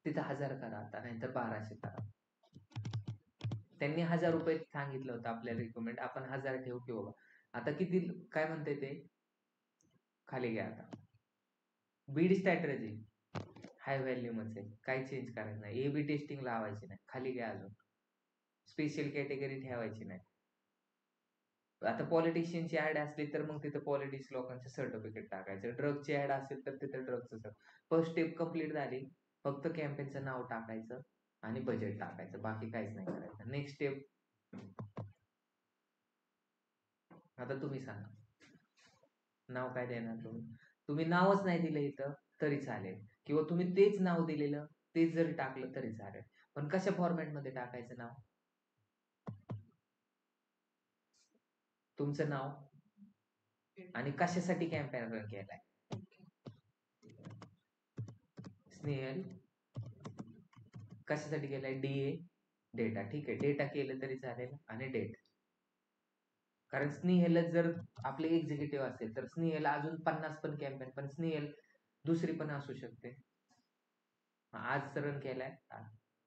तिथं 1000 करा आता, नाहीतर 1200 करा. त्यांनी 1000 रुपये सांगितलं होतं आपल्याला रिकमेंड, आपण 1000 ठेवू की बाबा. आता किती काय म्हणते ते? खाली घ्या आता. बीड स्ट्रॅटर्जी हाय व्हॅल्यूमच आहे, काही चेंज करायचं नाही. ए बी टेस्टिंग लावायची नाही. खाली घ्या अजून. स्पेशल कॅटेगरी ठेवायची नाही. आता पॉलिटिशियनची ऍड असली तर मग तिथे पॉलिटिक्स लोकांचे सर्टिफिकेट टाकायचं. ड्रगची ऍड असेल तर तिथे ड्रगचं. फर्स्ट स्टेप कंप्लीट झाली. फक्त कॅम्पेनचं नाव टाकायचं आणि बजेट टाकायचं, बाकी काहीच नाही करायचं. Next step. आता तुम्ही सांगा नाव काय देणार तुम्ही? तुम्ही नावच नाही दिलं इथं तरी चालेल, किंवा तुम्ही तेच नाव दिलेलं तेच जरी टाकलं तरी चालेल. पण कशा फॉर्मॅटमध्ये टाकायचं नाव? तुमचं नाव आणि कशासाठी कॅम्पेन रन केलाय. स्नेहल कशासाठी केलाय? DA data. ठीक आहे, डेटा केलं तरी चालेल आणि डेट. कारण स्नेहल जर आपले एक्झिक्युटिव्ह असेल तर स्नेहल अजून 50 पण कॅम्पेन, पण स्नेहल दुसरी पण असू शकते. आज रन केलाय.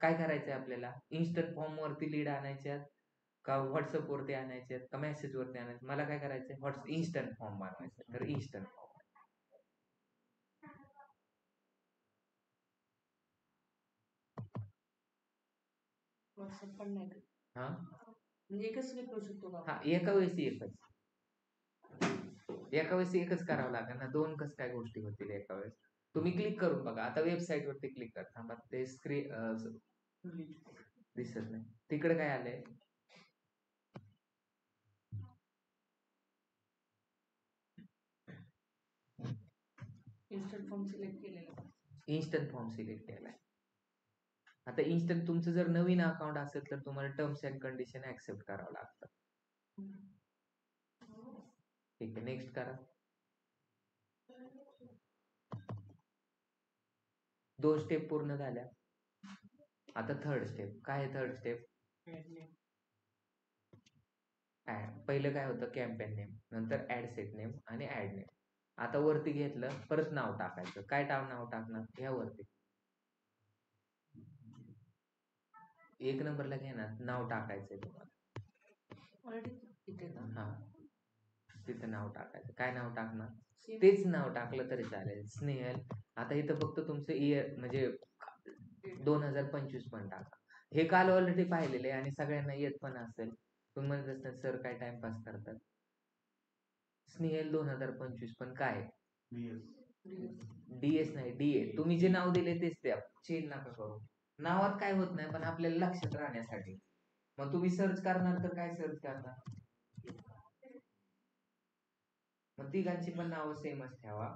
काय करायचंय आपल्याला? इन्स्टंट फॉर्म वरती लीड आणायच्यात का व्हॉट्सअप वरती आणायच्यात का मेसेज वरती आणायचं? मला काय करायचंय? इन्स्टंट फॉर्म बनवायचं. तर इन्स्टंट फॉर्म व्हॉट्सअप पण नाही का? हा म्हणजे एकच सिलेक्ट करू शकतो का? हा एका वेळेस एकच. एका वेळेस एकच करावं लागेल ना, दोन कस काय गोष्टी होतील एका वेळेस? तुम्ही क्लिक करून बघा. आता वेबसाईट वरती क्लिक करा. थांबा, ते स्क्रीन दिसत नाही. तिकडे काय आलंय? इन्स्टंट फॉर्म सिलेक्ट केलेला. इन्स्टंट फॉर्म सिलेक्ट केलाय. आता इन्स्टंट तुमचं जर नवीन अकाउंट असेल तर तुम्हाला टर्म्स अँड कंडिशन ऍक्सेप्ट करावं लागतं. ठीक आहे, नेक्स्ट करा. 2 स्टेप पूर्ण झाल्या. आता थर्ड स्टेप. काय आहे थर्ड स्टेप? पहिलं काय होतं? कॅम्पेन नेम, नंतर ऍड सेट नेम आणि ऍड नेम. आता वरती घेतलं, परत नाव टाकायचं. काय नाव टाकणार? ह्या वरती 1 नंबरला घेणार, नाव टाकायचंय तुम्हाला. ऑलरेडी इथे ना. हा तिथं नाव टाकायचं. काय नाव टाकणार? तेच नाव टाकलं तरी चालेल, स्नेहल. आता इथं फक्त तुमचं इयर म्हणजे 2025 पण टाका. हे काल ऑलरेडी पाहिलेले आणि सगळ्यांना येत पण असेल. तुम्ही म्हणत असतात सर काय टाइमपास करतात. स्नेहल 2025 पण काय? डीएस नाही, डीए. तुम्ही जे नाव दिले तेच द्या, चेंज नका करू. नावात काय होत नाही, पण आपल्याला लक्षात राहण्यासाठी. मग तुम्ही सर्च करणार तर काय सर्च करणार? मग तिघांची पण नावं सेमच ठेवा.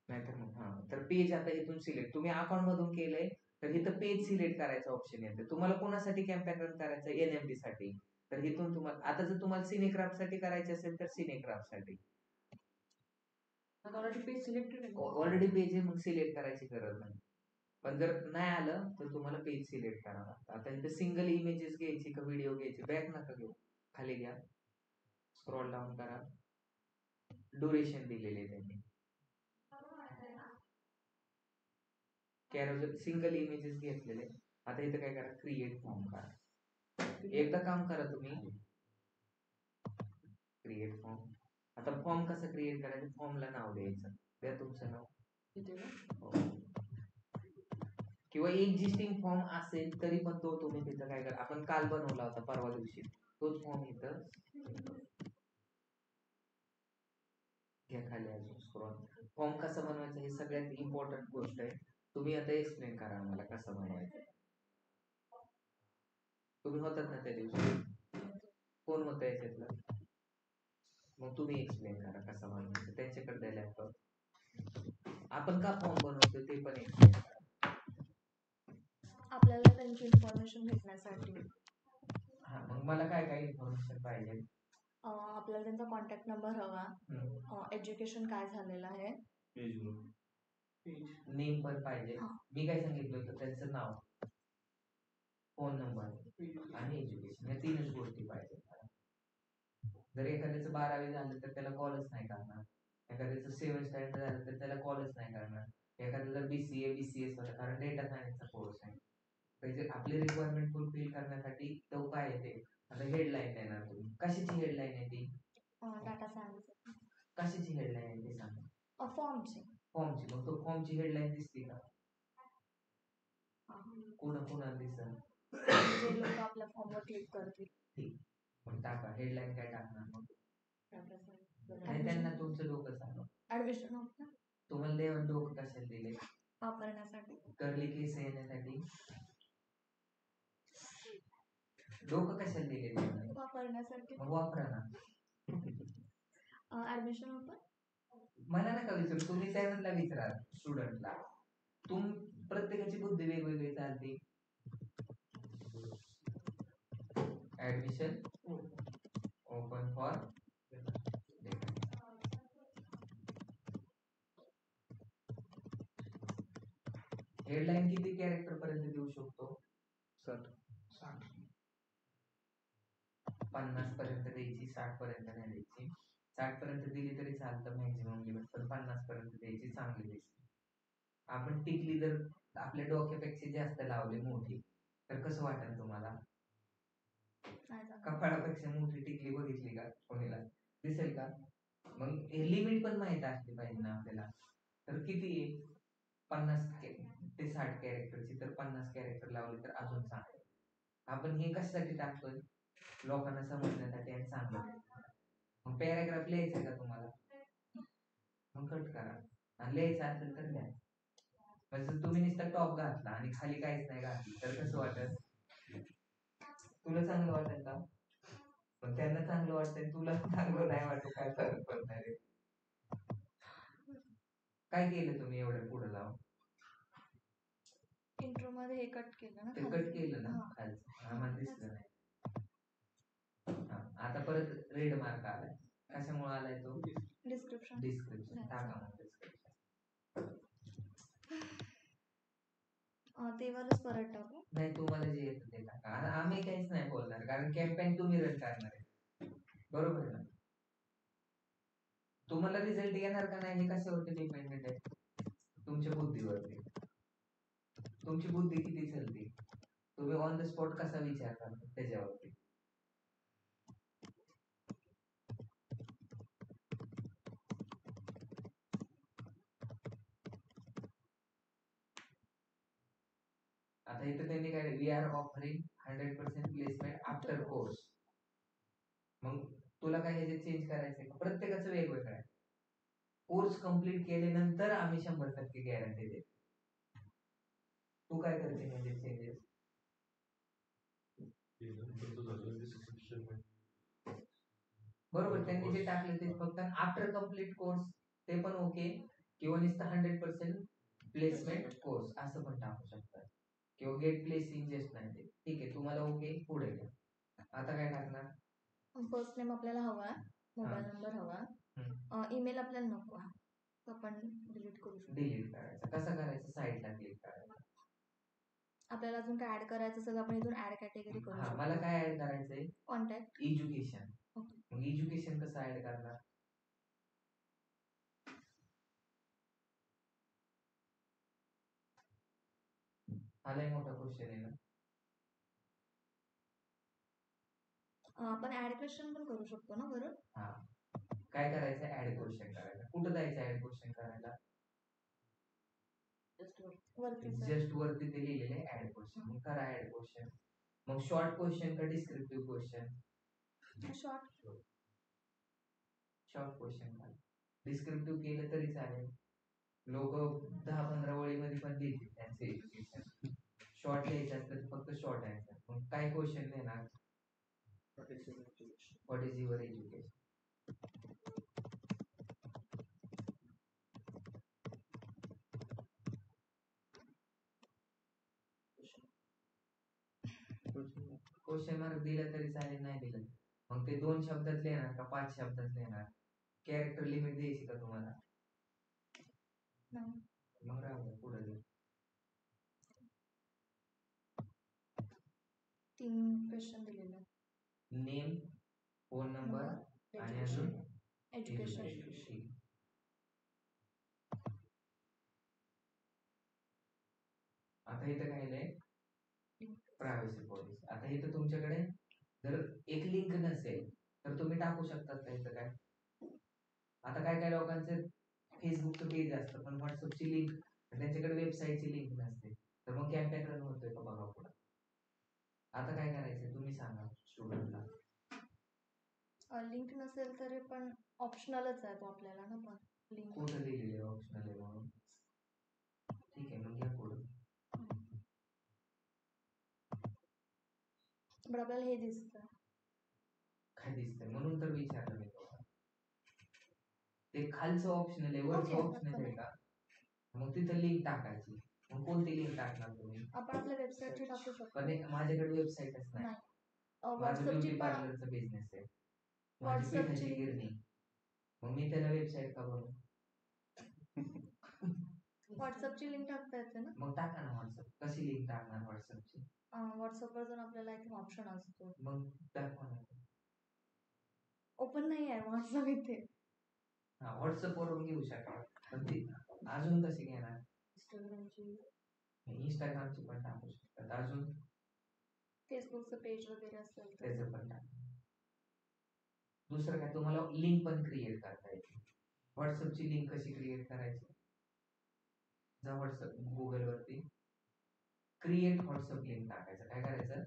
नाहीतर मग तर पेज आता इथून सिलेक्ट. तुम्ही अकाउंट मधून केलंय तर इथं पेज सिलेक्ट करायचं ऑप्शन येतं. तुम्हाला कोणासाठी कॅम्पेन रन करायचं? एनएमडी साठी. तर इथून तुम्हाला आता जर तुम्हाला सिनेक्राफ्ट साठी करायचे असेल तर सिनेक्राफ्ट साठी. ऑलरेडी पेज सिलेक्टेड आहे. ऑलरेडी पेज आहे, मग सिलेक्ट करायची गरज नाही. पण जर नाही आलं तर तुम्हाला पेज सिलेक्ट करावं लागतं. आता इथे सिंगल इमेजेस घ्यायची का व्हिडिओ घ्यायची? बॅक नका घेऊ, खाली घ्या, स्क्रॉल डाऊन करा. ड्युरेशन दिलेले आहे त्यांनी. कॅरोजल सिंगल इमेजेस घेतलेले. आता इथं काय करा? क्रिएट फॉर्म करा. एकदा काम करा तुम्ही, क्रिएट फॉर्म. आता फॉर्म कसं क्रिएट करायचं? फॉर्मला नाव द्यायचं. द्या तुमचं नाव. इथे ना. हो. किंवा एक्झिस्टिंग फॉर्म असेल तरी पण तो तुम्ही तिथं काय करा? आपण काल बनवला होता परवा दिवशी, तोच फॉर्म इथं घ्या. खाली अजून स्क्रॉल. फॉर्म कसा बनवायचा हे सगळ्यात इम्पॉर्टंट गोष्ट आहे. तुम्ही आता एक्सप्लेन करा आम्हाला कसं बनवायचं. तुम्ही होतात ना त्या दिवशी, कोण होतं याच्यातलं? मग तुम्ही एक्सप्लेन करा कसं बनवायचं, त्यांच्याकडे द्या लॅपटॉप. आपण का फॉर्म बनवतो ते पण एक्सप्लेन करा. आपल्याला त्यांची इन्फॉर्मेशन भेटण्यासाठी हा, मग मला काय काय इन्फॉर्मेशन पाहिजे? आपल्याला त्यांचा कॉन्टॅक्ट नंबर हवा, हम्म. एज्युकेशन काय झालेलं आहे, पेज ग्रुप नेम पण पाहिजे. हा. मी काय सांगितलं होतं, त्यांचं नाव, फोन नंबर आणि एज्युकेशन, या तीनच गोष्टी पाहिजे. जर एखाद्याचं 12वी झालं तर त्याला कॉलच नाही करणार, एखाद्याचं 7th स्टँडर्ड झालं तर त्याला कॉलच नाही करणार, एखाद्याला BCA BCS होतं कारण डेटा सायन्सचा कोर्स आहे. म्हणजे आपली रिक्वायरमेंट फुलफिल करण्यासाठी तो काय येते. आता हेडलाईन देणार तुम्ही, कशाची हेडलाईन आहे ती? डाटा सायन्स, कशाची हेडलाईन आहे ते सांगा. फॉर्मची. फॉर्मची. मग तो फॉर्मची हेडलाईन दिसते का? कुणाला दिसत? जे लोक आपल्या फॉर्मवर क्लिक करतील. ठीक, मग टाका हेडलाईन. काय टाकणार मग? Data science. नाही, त्यांना तुमचं डोकं चालू. ऍडमिशन ऑफ तुम्हाला देवान डोकं कशाला दिले? वापरण्यासाठी. कर्ली केस येण्यासाठी. डोकं कशाला दिले देवाने? वापरण्यासाठी. मग वापरा ना. ऍडमिशन ऑफ मला नका विचारू, तुम्ही त्यांना विचारा स्टुडंटला. प्रत्येकाची बुद्धी वेगवेगळी चालते. ऍडमिशन ओपन फॉर हेडलाईन किती कॅरेक्टर पर्यंत देऊ शकतो? 60. 50 पर्यंत द्यायची, 60 पर्यंत नाही द्यायची. 60 पर्यंत दिली तरी चालतं मॅक्झिमम लिमिट, पण 50 पर्यंत द्यायची, चांगली दिसते. आपण टिकली जर आपल्या डोक्यापेक्षा जास्त लावली मोठी तर कसं वाटेल तुम्हाला? कपाळापेक्षा मोठी टिकली बघितली का कोणीला? दिसेल का? मग हे लिमिट पण माहित असली पाहिजे ना आपल्याला. तर किती आहे? 50 ते 60 कॅरेक्टरची, तर 50 कॅरेक्टर लावले तर अजून चांगलं. आपण हे कशासाठी टाकतोय? लोकांना समजण्यासाठी आणि चांगलं. मग पॅराग्राफ लिहायचा का तुम्हाला? मग कट करा, आणि लिहायचं असेल तर लिहा. म्हणजे तुम्ही नुसता टॉप घातला आणि खाली काहीच नाही घातलं तर कसं वाटेल? तुला चांगलं वाटेल का? पण त्यांना चांगलं वाटतंय, तुला चांगलं नाही वाटत, काय फरक पडणार आहे? काय केलं तुम्ही एवढं पुढे जाऊन? इंट्रो मध्ये हे कट केलं ना, ते कट केलं ना खालचं, आम्हाला दिसलं नाही. हा, आता परत रेड मार्क आलाय. कशामुळे आलाय तो? डिस्क्रिप्शन. टाका मग डिस्क्रिप्शन. ते वालच परत टाकू. नाही, तुम्हाला जे येतं ते टाका. आता आम्ही काहीच नाही बोलणार कारण कॅम्पेन तुम्ही रन करणार आहे, बरोबर आहे ना? तुम्हाला रिझल्ट येणार का नाही हे कशावरती डिपेंडेंट आहे? तुमच्या बुद्धीवरती. तुमची बुद्धी किती चलते, तुम्ही ऑन द स्पॉट कसा विचार करता त्याच्यावरती. आता इथे त्यांनी काय, we are offering 100% placement after course. मग तुला काय ह्याच्यात चेंज करायचंय का? प्रत्येकाचं वेगवेगळं आहे. कोर्स कम्प्लीट केल्यानंतर आम्ही 100% गॅरंटी देतो. तू काय करते म्हणजे चेंजेस? बरोबर, त्यांनी जे टाकले ते फक्त आफ्टर कम्प्लीट कोर्स, ते पण ओके, किंवा नुसतं 100% प्लेसमेंट कोर्स असं पण टाकू शकतात, किंवा गेट प्लेसिंग जस्ट नाही ते. ठीक आहे, तुम्हाला ओके, पुढे घ्या. आता काय टाकणार? फर्स्ट नेम आपल्याला हवा, मोबाईल नंबर हवा, ईमेल आपल्याला नको हा, आपण डिलीट करू शकतो. डिलीट करायचा. कसं करायचं? साईडला क्लिक करायचं. आपल्याला अजून काय ऍड करायचं असेल आपण इथून ऍड कॅटेगरी करू हा, शकतो. मला काय ऍड करायचंय? Contact, education. मग एज्युकेशन कसं ऍड करणार? हा लय मोठा क्वेश्चन आहे ना. आपण ऍड क्वेश्चन पण करू शकतो ना बरोबर. हा, काय करायचं? ऍड क्वेश्चन करायला. कुठं जायचं ऍड क्वेश्चन करायला? जस्ट वरती ते लिहिलेलं आहे ऍड क्वेश्चन. मग करा ऍड क्वेश्चन. मग शॉर्ट क्वेश्चन का डिस्क्रिप्टिव्ह क्वेश्चन? शॉर्ट क्वेश्चन करा. डिस्क्रिप्टिव्ह केलं तरी चालेल. लोक 10-15 ओळीमध्ये पण लिहितील त्यांचं एज्युकेशन. शॉर्ट लिहायचं असलं तर फक्त शॉर्ट आन्सर. मग काय क्वेश्चन देणार? What is your education? Question mark दिलं तरी चालेल, नाही दिलं मग ते 2 शब्दात लिहिणार का 5 शब्दात लिहिणार? कॅरेक्टर लिमिट द्यायची का तुम्हाला? नाही. मग राहू द्या, पुढे जाऊ. 3 क्वेश्चन दिलेले आहेत. नेम, फोन नंबर आणि अजून एज्युकेशन. education. आता इथं काय नाही, प्रायव्हसी पॉलिसी. आता इथं तुमच्याकडे जर एक लिंक नसेल तर तुम्ही टाकू शकतात का इथं काय? आता काय काय लोकांचं फेसबुकचं पेज असतं पण व्हॉट्सअपची लिंक, त्यांच्याकडे वेबसाईटची लिंक नसते, तर मग कॅम्पेन रन होतोय का बघा पुढं. आता काय करायचं तुम्ही सांगा स्टुडंटला. लिंक नसेल तरी पण ऑप्शनलच आहे तो आपल्याला ना, पण लिंक. कुठं दिलेली आहे ऑप्शनल आहे म्हणून? ठीक आहे, मग घ्या पुढं. पण आपल्याला हे दिसतं. काय दिसतंय म्हणून तर विचारलं मी तुम्हाला. ते खालचं ऑप्शनल आहे, वरचं Okay, ऑप्शनल आहे का? मग तिथं लिंक टाकायची. मग कोणती लिंक टाकणार तुम्ही? आपण आपल्या वेबसाईटची टाकू शकतो. पण माझ्याकडे वेबसाईटच नाही. नाही. माझं व्हॉट्सअपची ब्युटी पण पार्लरचा बिझनेस आहे, माझी व्हॉट्सअपची पिठाची लिंक. गिरणी. मग मी त्याला वेबसाईट का बनवू? व्हॉट्सअपची लिंक टाकता येते ना. मग टाका ना व्हॉट्सअप. कशी लिंक टाकणार व्हॉट्सअपची? व्हॉट्सअपवर जाऊन आपल्याला एक ऑप्शन असतो. मग दाखवा ना. ओपन नाही आहे व्हॉट्सअप इथे. हा, व्हॉट्सअप वरून घेऊ शकता, पण ती अजून कशी घेणार? इंस्टाग्रामची, इंस्टाग्रामची पण टाकू शकतात. अजून फेसबुकचं पेज वगैरे असेल तर त्याचं पण टाका. दुसरं काय, तुम्हाला लिंक पण क्रिएट करता येते. व्हॉट्सअपची लिंक कशी क्रिएट करायची? जा व्हॉट्सअप गुगल वरती, क्रिएट व्हॉट्सअप लिंक टाकायचं. काय करायचं?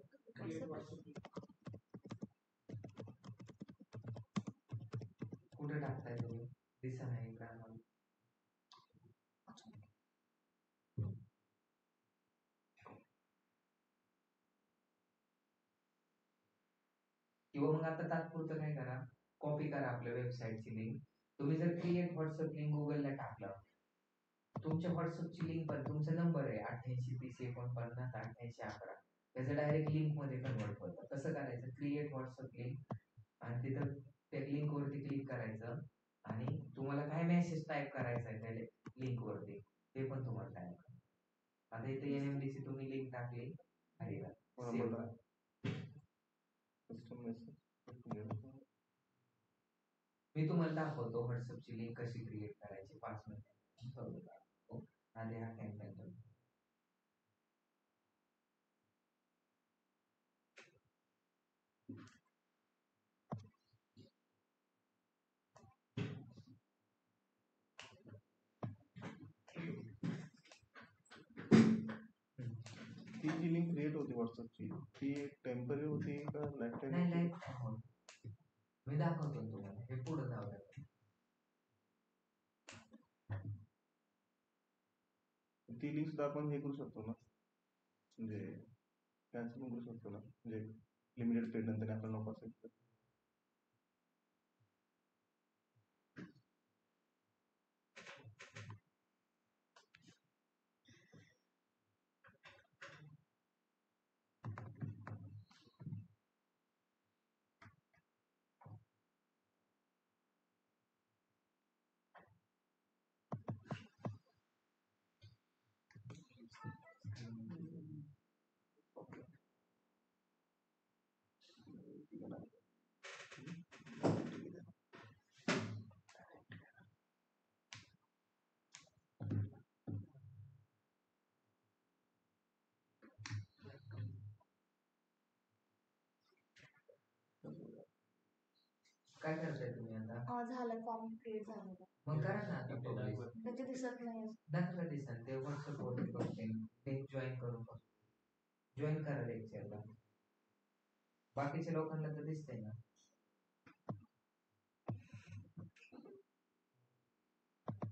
कुठे टाकताय तुम्ही? दिसा नाही एकामध्ये. किंवा मग आता तात्पुरतं काय करा, कॉपी करा आपल्या वेबसाईटची लिंक. तुम्ही जर क्रिएट व्हॉट्सअप लिंक गुगलला टाकलं, तुमच्या व्हॉट्सअपची लिंक पण तुमचा नंबर आहे 8830498811, त्याचं डायरेक्ट लिंक मध्ये कन्वर्ट होतं. कसं करायचं? क्रिएट व्हॉट्सअप लिंक आणि तिथं त्या लिंक वरती क्लिक करायचं आणि तुम्हाला काय मेसेज टाईप करायचा आहे त्या लिंक वरती ते पण तुम्हाला टाईप करा. आता इथे NMDC तुम्ही लिंक टाकली, अरे सेव्ह करा. मी तुम्हाला दाखवतो व्हॉट्सअपची लिंक कशी क्रिएट करायची 5 मिनिटात. आधी हा कॅम्पेन. ती जी लिंक क्रिएट होती व्हॉट्सअपची, ती टेम्पररी होती का लाईफ नाही टाईम? मी दाखवतो तुम्हाला, हे पुढे जाऊ द्या. ती लिंक सुद्धा आपण हे करू शकतो ना, म्हणजे कॅन्सल पण करू शकतो ना, म्हणजे लिमिटेड पिरियड नंतर आपल्याला नको असेल तर. काय करताय तुम्ही आता? झालं, फॉर्म क्रिएट झालेला. मग करा ना आता पब्लिश. त्याचे दिसत नाही. दाखवा दिसन ते व्हॉट्सअप वरती करते. लिंक जॉईन करून जॉईन करा लेक्चरला. बाकीच्या लोकांना तर दिसतंय ना.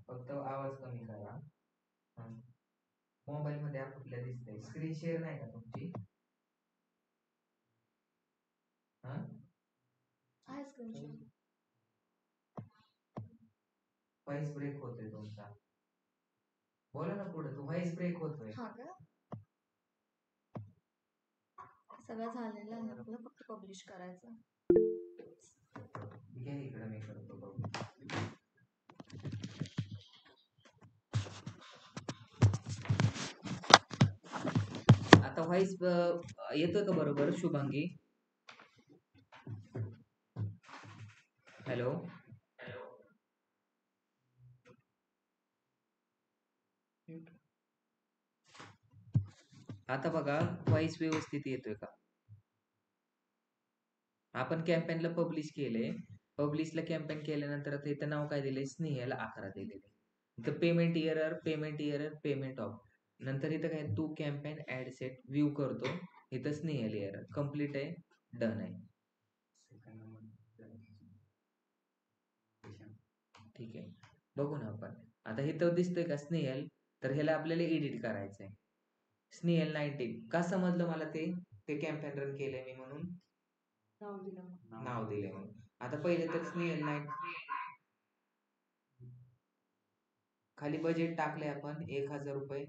फक्त फक्त आवाज कमी करा. मोबाईल मध्ये आपल्याला दिसतंय. स्क्रीन शेअर नाही का तुमची? हा आहे स्क्रीनशॉट. व्हॉइस ब्रेक होतोय तुमचा. बोला ना पुढे. तू व्हॉइस ब्रेक होतोय. हा का? सगळं झालेलं आहे आपलं, फक्त पब्लिश करायचं. घ्या इकडे मी करतो बघ. आता व्हॉइस येतोय का बरोबर शुभांगी? हॅलो. आता बघा व्हॉइस व्यवस्थित येतोय का? आपण कॅम्पेनला पब्लिश केले. पब्लिशला कॅम्पेन केल्यानंतर आता इथं नाव काय दिले? स्नेहल 11 दिलेले. इथं पेमेंट एरर पेमेंट ऑफ. नंतर इथं काय to campaign ad set view करतो. इथं स्नेहल एरर कंप्लीट आहे, डन आहे. ठीक आहे, बघू ना आपण. आता इथं दिसतंय का स्नेहल? तर ह्याला आपल्याला एडिट करायचंय. स्नेहल 19 का समजलं मला ते कॅम्पेन रन केलंय मी म्हणून नाव दिले म्हणून. आता पहिले तर स्नेहल 19 खाली बजेट टाकले आपण 1000 रुपये.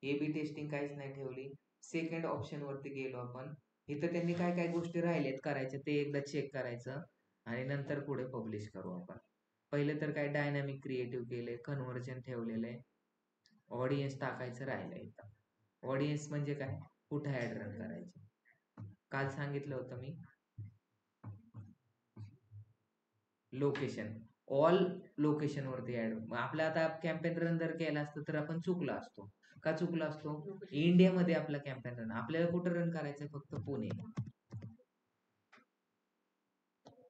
ए-बी टेस्टिंग काहीच नाही ठेवली. सेकंड ऑप्शन वरती गेलो आपण. इथं त्यांनी काय काय गोष्टी राहिल्यात करायच्या ते एकदा चेक करायचं आणि नंतर पुढे पब्लिश करू आपण. पहिले तर काय डायनामिक क्रिएटिव्ह केले, कन्व्हर्जन ठेवलेलं आहे. ऑडियन्स टाकायचं राहिलं इथं. ऑडियन्स म्हणजे काय? कुठे ऍड रन करायचे. काल सांगितलं होतं मी. लोकेशन ऑल लोकेशन वरती ऍड. आपला आता कॅम्पेन रन जर केला असतं तर आपण चुकला असतो. का चुकला असतो? इंडियामध्ये आपला कॅम्पेन रन, आपल्याला कुठं रन करायचंय? फक्त पुणे.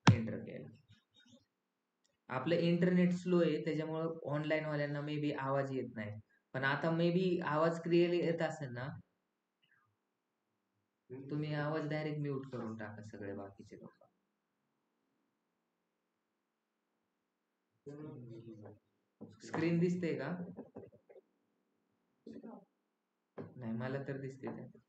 एंटर केलं. आपलं इंटरनेट स्लो आहे त्याच्यामुळं ऑनलाईन वाल्यांना मे बी आवाज येत नाही. पण आता मे बी आवाज क्लिअरली येत असेल ना? तुम्ही आवाज डायरेक्ट म्यूट करून टाका सगळे बाकीचे लोक. स्क्रीन दिसते का? नाही मला तर दिसते ते.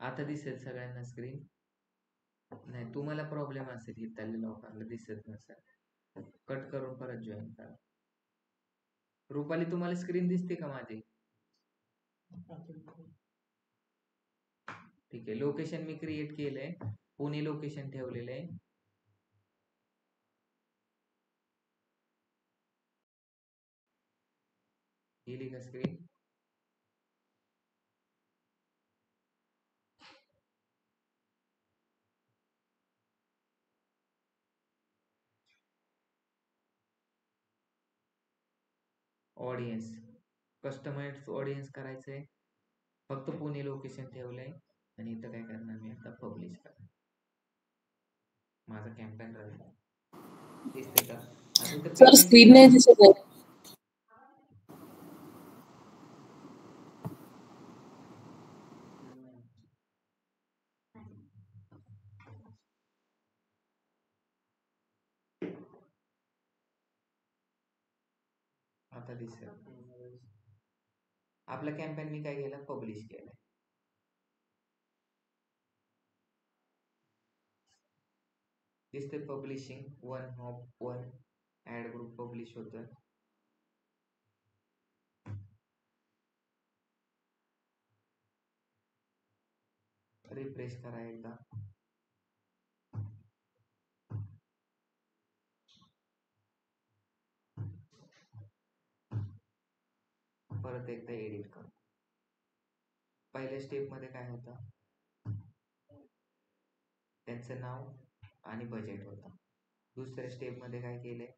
आता दिसेल सगळ्यांना स्क्रीन? नाही तुम्हाला प्रॉब्लेम असेल, इथल्या लोकांना दिसत नसेल. कट करून परत जॉईन करा. रुपाली तुम्हाला स्क्रीन दिसते का माझी? ठीक आहे. लोकेशन मी क्रिएट केलंय, पुणे लोकेशन ठेवलेलं आहे. गेली का स्क्रीन? ऑडियन्स कस्टमाइज ऑडियन्स करायचंय. फक्त पुणे लोकेशन ठेवलंय आणि इथं काय करणार मी आता पब्लिश करणार. माझा कॅम्पेन रन दिसते का? आता इथं सर स्क्रीन नाही दिसत आहे. आता दिसेल. आपला कॅम्पेन मी काय केलं? पब्लिश केलंय. दिसते publishing 1 of 1 ad group publish होतोय. रिफ्रेश करा एकदा. परत एकदा एडिट कर. पहिल्या स्टेप मध्ये काय होतं? त्यांचं नाव आणि बजेट होतं. दुसऱ्या स्टेप मध्ये काय केलंय?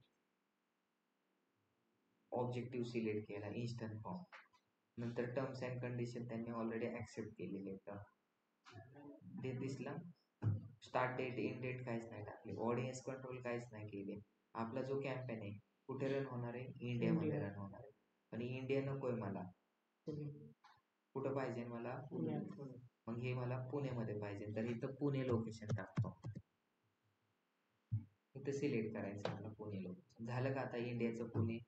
ऑब्जेक्टिव्ह सिलेक्ट केला, इन्स्टंट फॉर्म. नंतर टर्म्स अँड कंडिशन त्यांनी ऑलरेडी ऍक्सेप्ट केलेले आहेत. ते दिसला. स्टार्ट डेट, एंड डेट काहीच नाही टाकले. ऑडियन्स कंट्रोल काहीच नाही केले. आपला जो कॅम्पेन आहे कुठे रन होणार आहे? इंडियामध्ये रन होणार आहे. पण इंडिया नकोय मला. कुठं पाहिजे मला? मग हे मला पुण्यामध्ये पाहिजे, तर इथं पुणे लोकेशन टाकतो. इथं सिलेक्ट करायचं मला पुणे लोकेशन. झालं का आता इंडियाचं पुणे?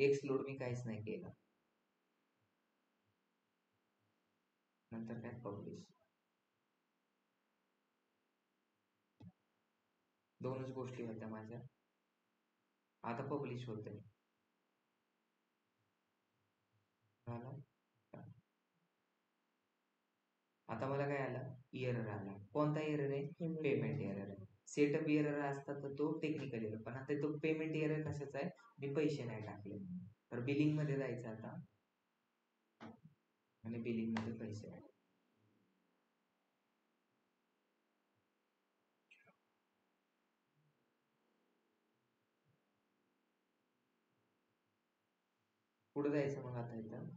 एक्सक्लूड मी काहीच नाही केलं. नंतर काय पब्लिश. दोनच गोष्टी होत्या माझ्या. आता पब्लिश होतंय. झालं? आता मला काय आलं? एरर आला. कोणता एरर आहे? पेमेंट एरर आहे. सेटअप एरर असता तर तो टेक्निकल एरर, पण आता तो पेमेंट एरर कशाचा आहे? मी पैसे नाही टाकले. तर बिलिंग मध्ये जायचं आता आणि बिलिंग मध्ये पैसे आहे. पुढे जायचं मग आता इथं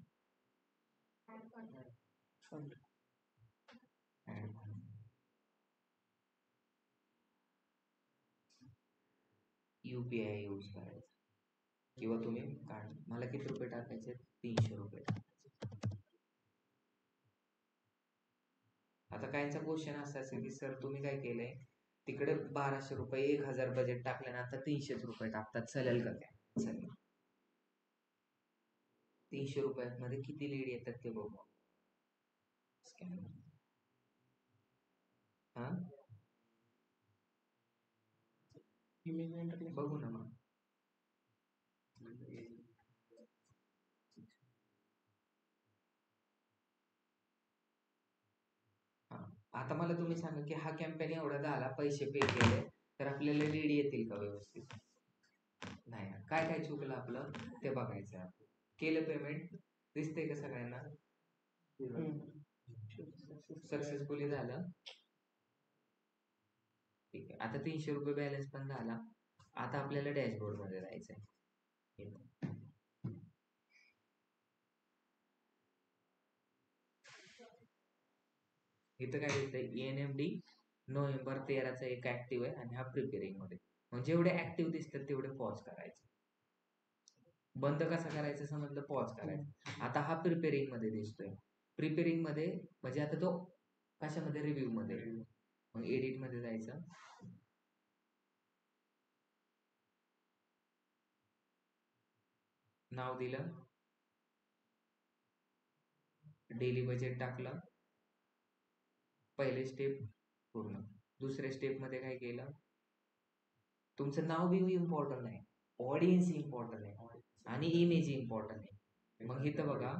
UPI यूज करायचं किंवा तुम्ही कार्ड. मला किती रुपये टाकायचे? 300 रुपये टाकायचे. आता काहींचा क्वेश्चन असा असेल की सर तुम्ही काय केलंय, तिकडे 1200 रुपये 1000 बजेट टाकले ना, आता 300 रुपये टाकतात, चालेल का? काय चालेल. 300 रुपयामध्ये किती लीड येतात ते बघू. हा बघू ना मग. आता मला तुम्ही सांगा की हा कॅम्पेन एवढा झाला, पैसे पे केले, तर आपल्याला लीड येतील का व्यवस्थित? नाही. काय काय चुकलं आपलं ते बघायचं आहे. केलं पेमेंट, दिसतंय का सगळ्यांना? सक्सेसफुली झालं. ठीक आहे. आता 300 रुपये बॅलन्स पण झाला. आता आपल्याला डॅशबोर्ड मध्ये जायचंय. इथं काय दिसतंय? ENMD नोव्हेंबर 13चा एक ऍक्टिव्ह आहे आणि हा प्रिपेरिंग मध्ये. मग जेवढे ऍक्टिव्ह दिसतात तेवढे पॉज करायचे. बंद कसा करायचं समजलं? पॉज करायचं. आता हा प्रिपेरिंग मध्ये दिसतोय. प्रिपेरिंग मध्ये म्हणजे आता तो कशामध्ये? रिव्ह्यू मध्ये. मग एडिट मध्ये जायचं. नाव दिलं, डेली बजेट टाकलं, पहिले स्टेप पूर्ण. दुसऱ्या स्टेप मध्ये काय केलं? तुमचं नाव बी इम्पॉर्टंट आहे, ऑडियन्स इम्पॉर्टंट आहे आणि इमेज इम्पॉर्टंट आहे. मग इथं बघा,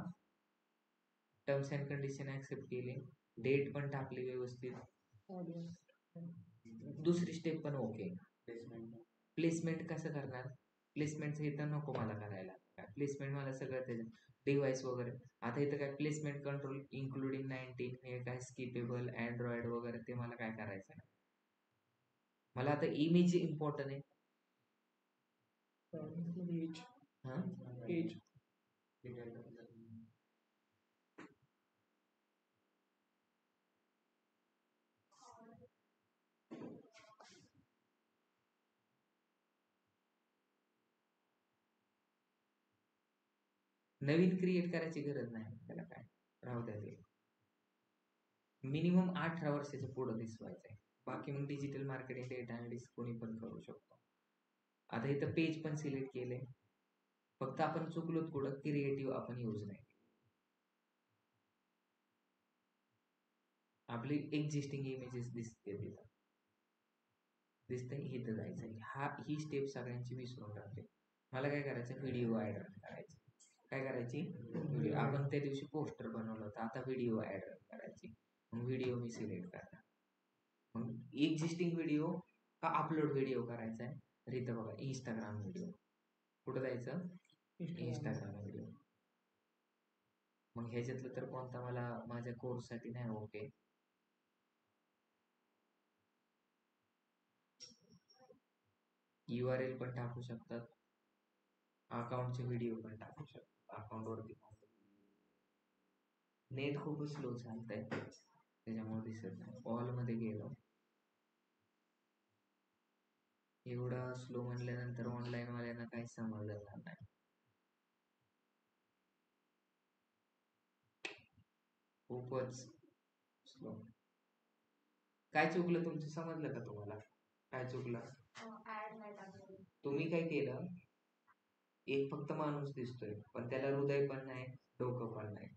टर्म्स अँड कंडिशन ऍक्सेप्ट केले, डेट पण टाकली व्यवस्थित, दुसरी स्टेप पण ओके. प्लेसमेंट कसं करणार? प्लेसमेंटचं इथं नको मला करायला. प्लेसमेंट मला सगळं त्याच्यात डिव्हाइस वगैरे. आता इथं काय प्लेसमेंट कंट्रोल इन्क्लुडिंग 19 हे काय स्किपेबल अँड्रॉइड वगैरे ते मला काय करायचं नाही. मला आता इमेज इम्पॉर्टंट आहे. नवीन क्रिएट करायची गरज नाही त्याला. काय राहू द्या ते. मिनिमम 18 वर्षाच्या पुढे दिसवायचं आहे. बाकी मग डिजिटल मार्केटिंग डेटा अनालिस्ट कोणी पण करू शकतो. आता इथं पेज पण सिलेक्ट केले. फक्त आपण चुकलोत कुठं? क्रिएटिव्ह आपण यूज नाही. आपली एक्झिस्टिंग इमेजेस दिसते तिथं. दिसतंय? इथं जायचं. ही स्टेप सगळ्यांची विसरून राहते. मला काय करायचं? व्हिडिओ ऍड करायची. काय करायची? व्हिडिओ. आपण त्या दिवशी पोस्टर बनवलं होतं, आता व्हिडिओ ऍड करायची. मग व्हिडिओ मी सिलेक्ट करणार. मग एक्झिस्टिंग व्हिडिओ का अपलोड व्हिडिओ करायचा आहे? तर इथं बघा, इंस्टाग्राम व्हिडिओ. कुठं जायचं? Instagram video. मग ह्याच्यातलं तर कोणता मला माझ्या कोर्ससाठी नाही ओके. URL पण टाकू शकतात, अकाउंटचे व्हिडिओ पण टाकू शकतात. अकाउंट वरती नेट खूपच स्लो चालतंय त्याच्यामुळे दिसत नाही. ऑल मध्ये गेलो, एवढं स्लो म्हणल्यानंतर ऑनलाईन वाल्यांना काहीच समजणार नाही. खूपच स्लो. काय चुकलं तुमचं, समजलं का तुम्हाला काय चुकलं? ऍड नाही टाकलेली. तुम्ही काय केलं, एक फक्त माणूस दिसतोय पण त्याला हृदय पण नाही, डोकं पण नाही.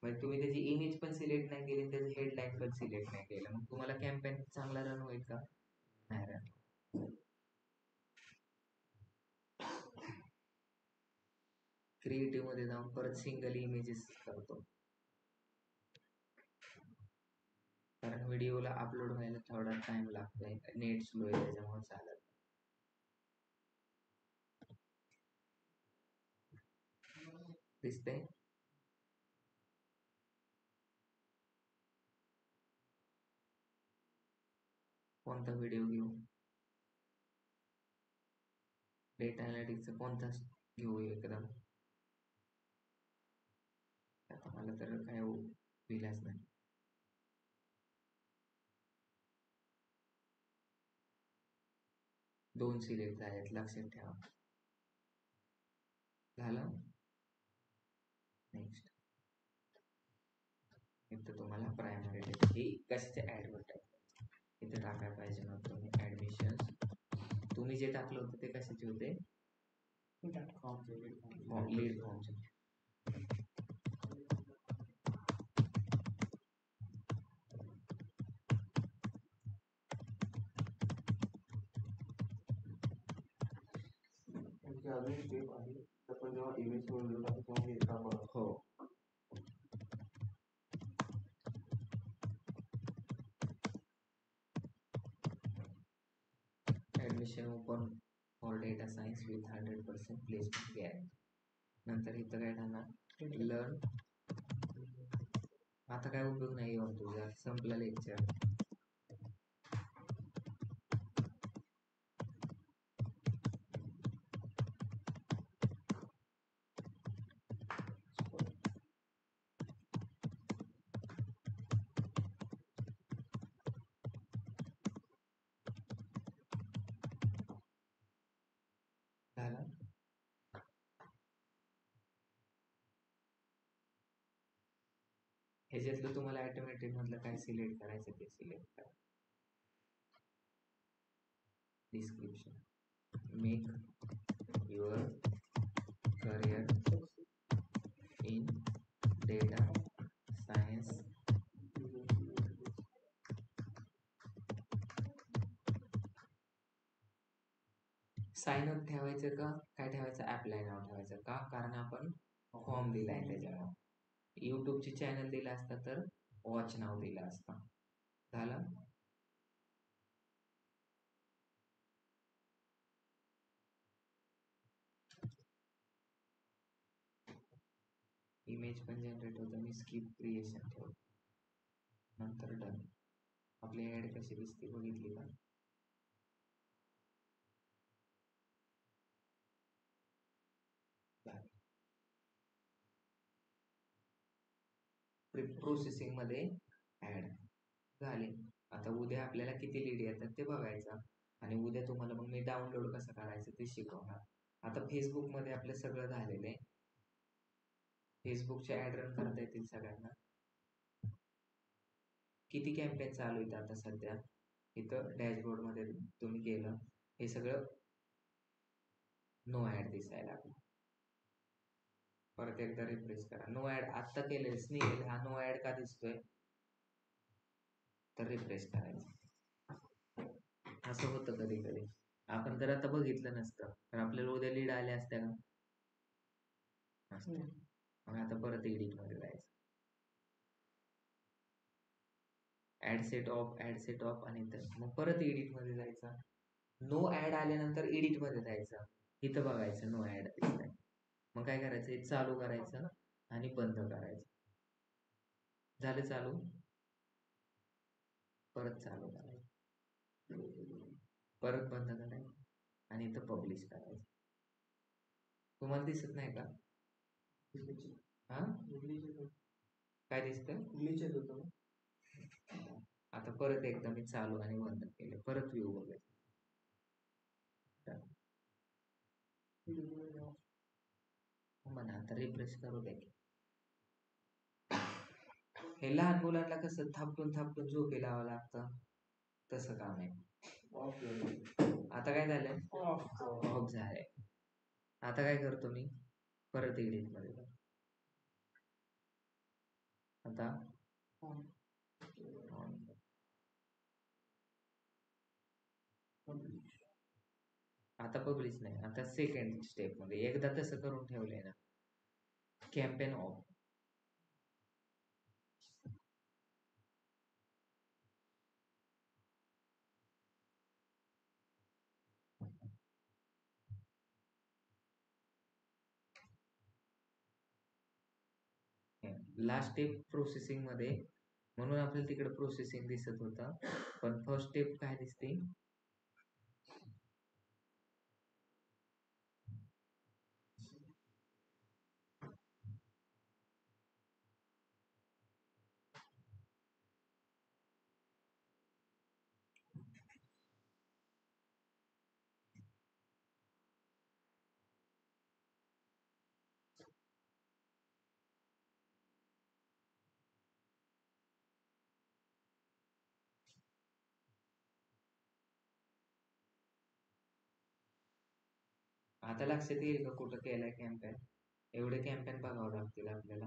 म्हणजे तुम्ही त्याची इमेज पण सिलेक्ट नाही केली, त्याची हेडलाईन पण सिलेक्ट नाही केलं. मग तुम्हाला कॅम्पेन चांगला रन होईल का? नाही रन. क्रिएटिव्ह मध्ये जाऊन परत सिंगल इमेजेस करतो, कारण व्हिडिओला अपलोड व्हायला थोडा टाइम लागतोय, नेट स्लो आहे त्याच्यामुळे चालत. दिसतंय? कोणता व्हिडिओ घेऊ? डेटा अनालिटिक्सचा कोणता घेऊ एकदम? आता मला तर काय दिलाच नाही. दोन सिलेक्ट झालेत, लक्षात ठेवा. झालं? नेक्स्ट. इथं तुम्हाला प्रायमरी डेटा हे कशाचे ऍडव्हर्टाईज इथे टाकायला पाहिजे नव्हतं. तुम्ही ऍडमिशन तुम्ही जे टाकलं होतं ते कशाचे होते? लीड फॉर्मचे. अजून एक स्टेप आहे, आपण जेव्हा इमेज टाकतो तेव्हा हे टाकावं. हो. Admission open for data science with 100% placement guarantee. नंतर इथं काय टाकणार? लर्न. आता काय उपयोग नाही येऊन तुझा, संपला लेक्चर. झालं? ह्याच्यातलं तुम्हाला ऑटोमॅटिक मधलं काय सिलेक्ट करायचं ते सिलेक्ट करा. Description. Make your career in data science. Sign up ठेवायचं का काय ठेवायचं? अप्लाय नाव ठेवायचं का? कारण आपण फॉर्म दिलाय त्याच्यावर. युट्यूबचे चॅनल दिलं असतं तर वॉच नाव दिलं असतं. झालं? इमेज पण जनरेट होतं, मी स्किप क्रिएशन ठेवतो, नंतर डन. आपली ऍड कशी दिसते बघितली का? प्रोसेसिंग मध्ये ऍड झाले. आता उद्या आपल्याला किती लीड येतात ते बघायचं, आणि उद्या तुम्हाला मग मी डाउनलोड कसं करायचं ते शिकवणार. आता फेसबुक मध्ये आपलं सगळं झालेलं आहे. फेसबुकचे ऍड रन करता येतील सगळ्यांना. किती कॅम्पेन चालू आहेत आता सध्या? इथं डॅशबोर्ड मध्ये तुम्ही गेलं, हे सगळं नो ऍड दिसायला लागलं. परत एकदा रिफ्रेश करा. नो ऍड आत्ता केलेच नाही, हा नो ऍड का दिसतोय? तर रिफ्रेश करायचं. असं होतं कधी कधी. आपण जर आता बघितलं नसतं तर आपल्याला उद्या लीड आल्या असत्या का? नसत्या. मग आता परत एडिट मध्ये जायचं. ऍड सेट ऑफ आणि मग परत एडिट मध्ये जायचं. नो ऍड आल्यानंतर एडिट मध्ये जायचं. इथं बघायचं नो ऍड दिसतंय. मग काय करायचं? हे चालू करायचं आणि बंद करायचं. झालं चालू? परत चालू करायचं, परत बंद करायचं आणि इथं पब्लिश करायचं. तुम्हाला दिसत नाही का? हा, काय दिसतंय? आता परत एकदा मी चालू आणि बंद केले, परत व्ह्यू बघायचं. पण आता रिफ्रेश करू दे. हे लहान मुलांना कसं थापटून थापटून झोपी लावावं लागतं तसं काम आहे. आता काय झालंय? ऑफ झालंय. आता काय करतो मी? परत एडिट मध्ये जातो. आता on. आता पब्लिश नाही. आता सेकंड स्टेप मध्ये एकदा तसं करून ठेवलंय ना, campaign of. Last step processing मध्ये, म्हणून आपल्याला तिकडे प्रोसेसिंग दिसत होतं. पण फर्स्ट स्टेप काय दिसते? आता लक्षात येईल का कुठं केलाय कॅम्पेन? एवढे कॅम्पेन बघावं लागतील आपल्याला.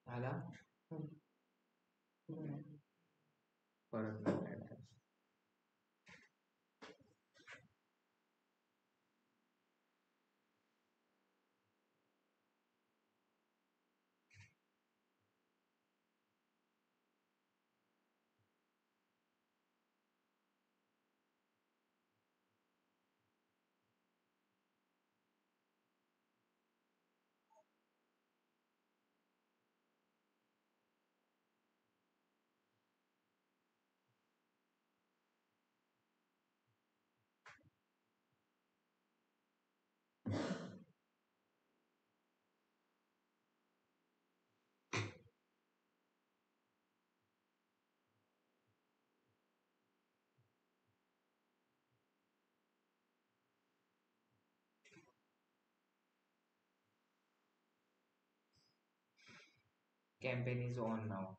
आला परत campaign is on now.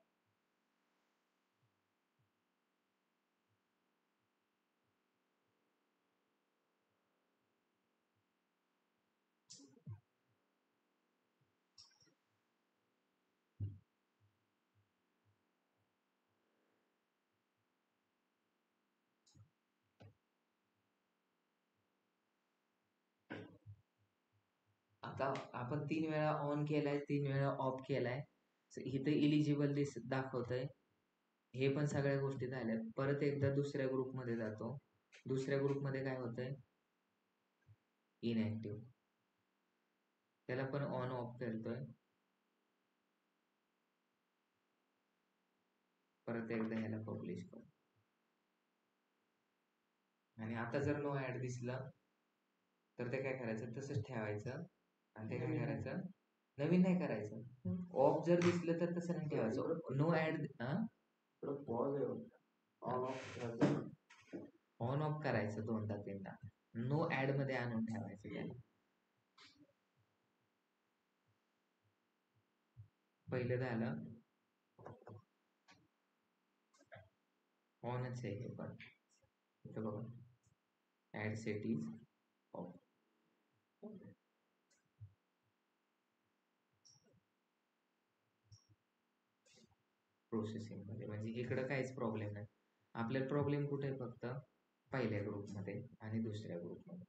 आता आपण 3 वेळा ऑन केलाय, 3 वेळा ऑफ केलाय. इथे इलिजिबल दाखवतंय. हे पण सगळ्या गोष्टी झाल्यात. परत एकदा दुसऱ्या ग्रुपमध्ये जातो. दुसऱ्या ग्रुपमध्ये काय होतंय? इनॅक्टिव्ह. त्याला पण ऑन ऑफ करतोय. परत एकदा ह्याला पब्लिश कर. आणि आता जर नो ऍड दिसलं तर ते काय करायचं? तसंच ठेवायचं. आणि ते काय करायचं? नवीन नाही करायचं. ऑफ जर दिसलं तर तसं नाही ठेवायचं. नो ऍड ऑन ऑफ करायचं 2दा-3दा. नो ऍड मध्ये आणून ठेवायचं त्याला. पहिलं झालं ऑनच आहे हे पण. इथं बघा ऍड सेटिंग्ज ऑफ. प्रोसेसिंग मध्ये म्हणजे इकडं काहीच प्रॉब्लेम नाही. आपल्याला प्रॉब्लेम कुठे आहे? फक्त पहिल्या ग्रुपमध्ये आणि दुसऱ्या ग्रुपमध्ये.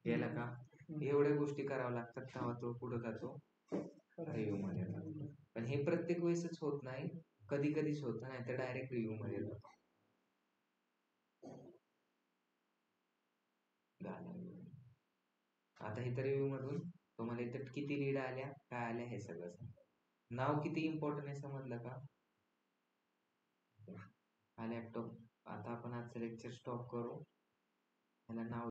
गेला का? एवढ्या गोष्टी कराव्या लागतात तेव्हा तो पुढे जातो. रिव्ह्यू मध्ये जातो. पण हे प्रत्येक वेळेसच होत नाही, कधी कधीच होतं, नाही तर डायरेक्ट रिव्ह्यू मध्ये जातो. झालं review. आता इथं रिव्ह्यू मधून तुम्हाला इथं किती लीड आल्या, काय आल्या हे सगळं सांगा. नाव किती इम्पॉर्टंट आहे समजलं का? हा लॅपटॉप आता आपण आजचं लेक्चर स्टॉप करू. ह्याला नाव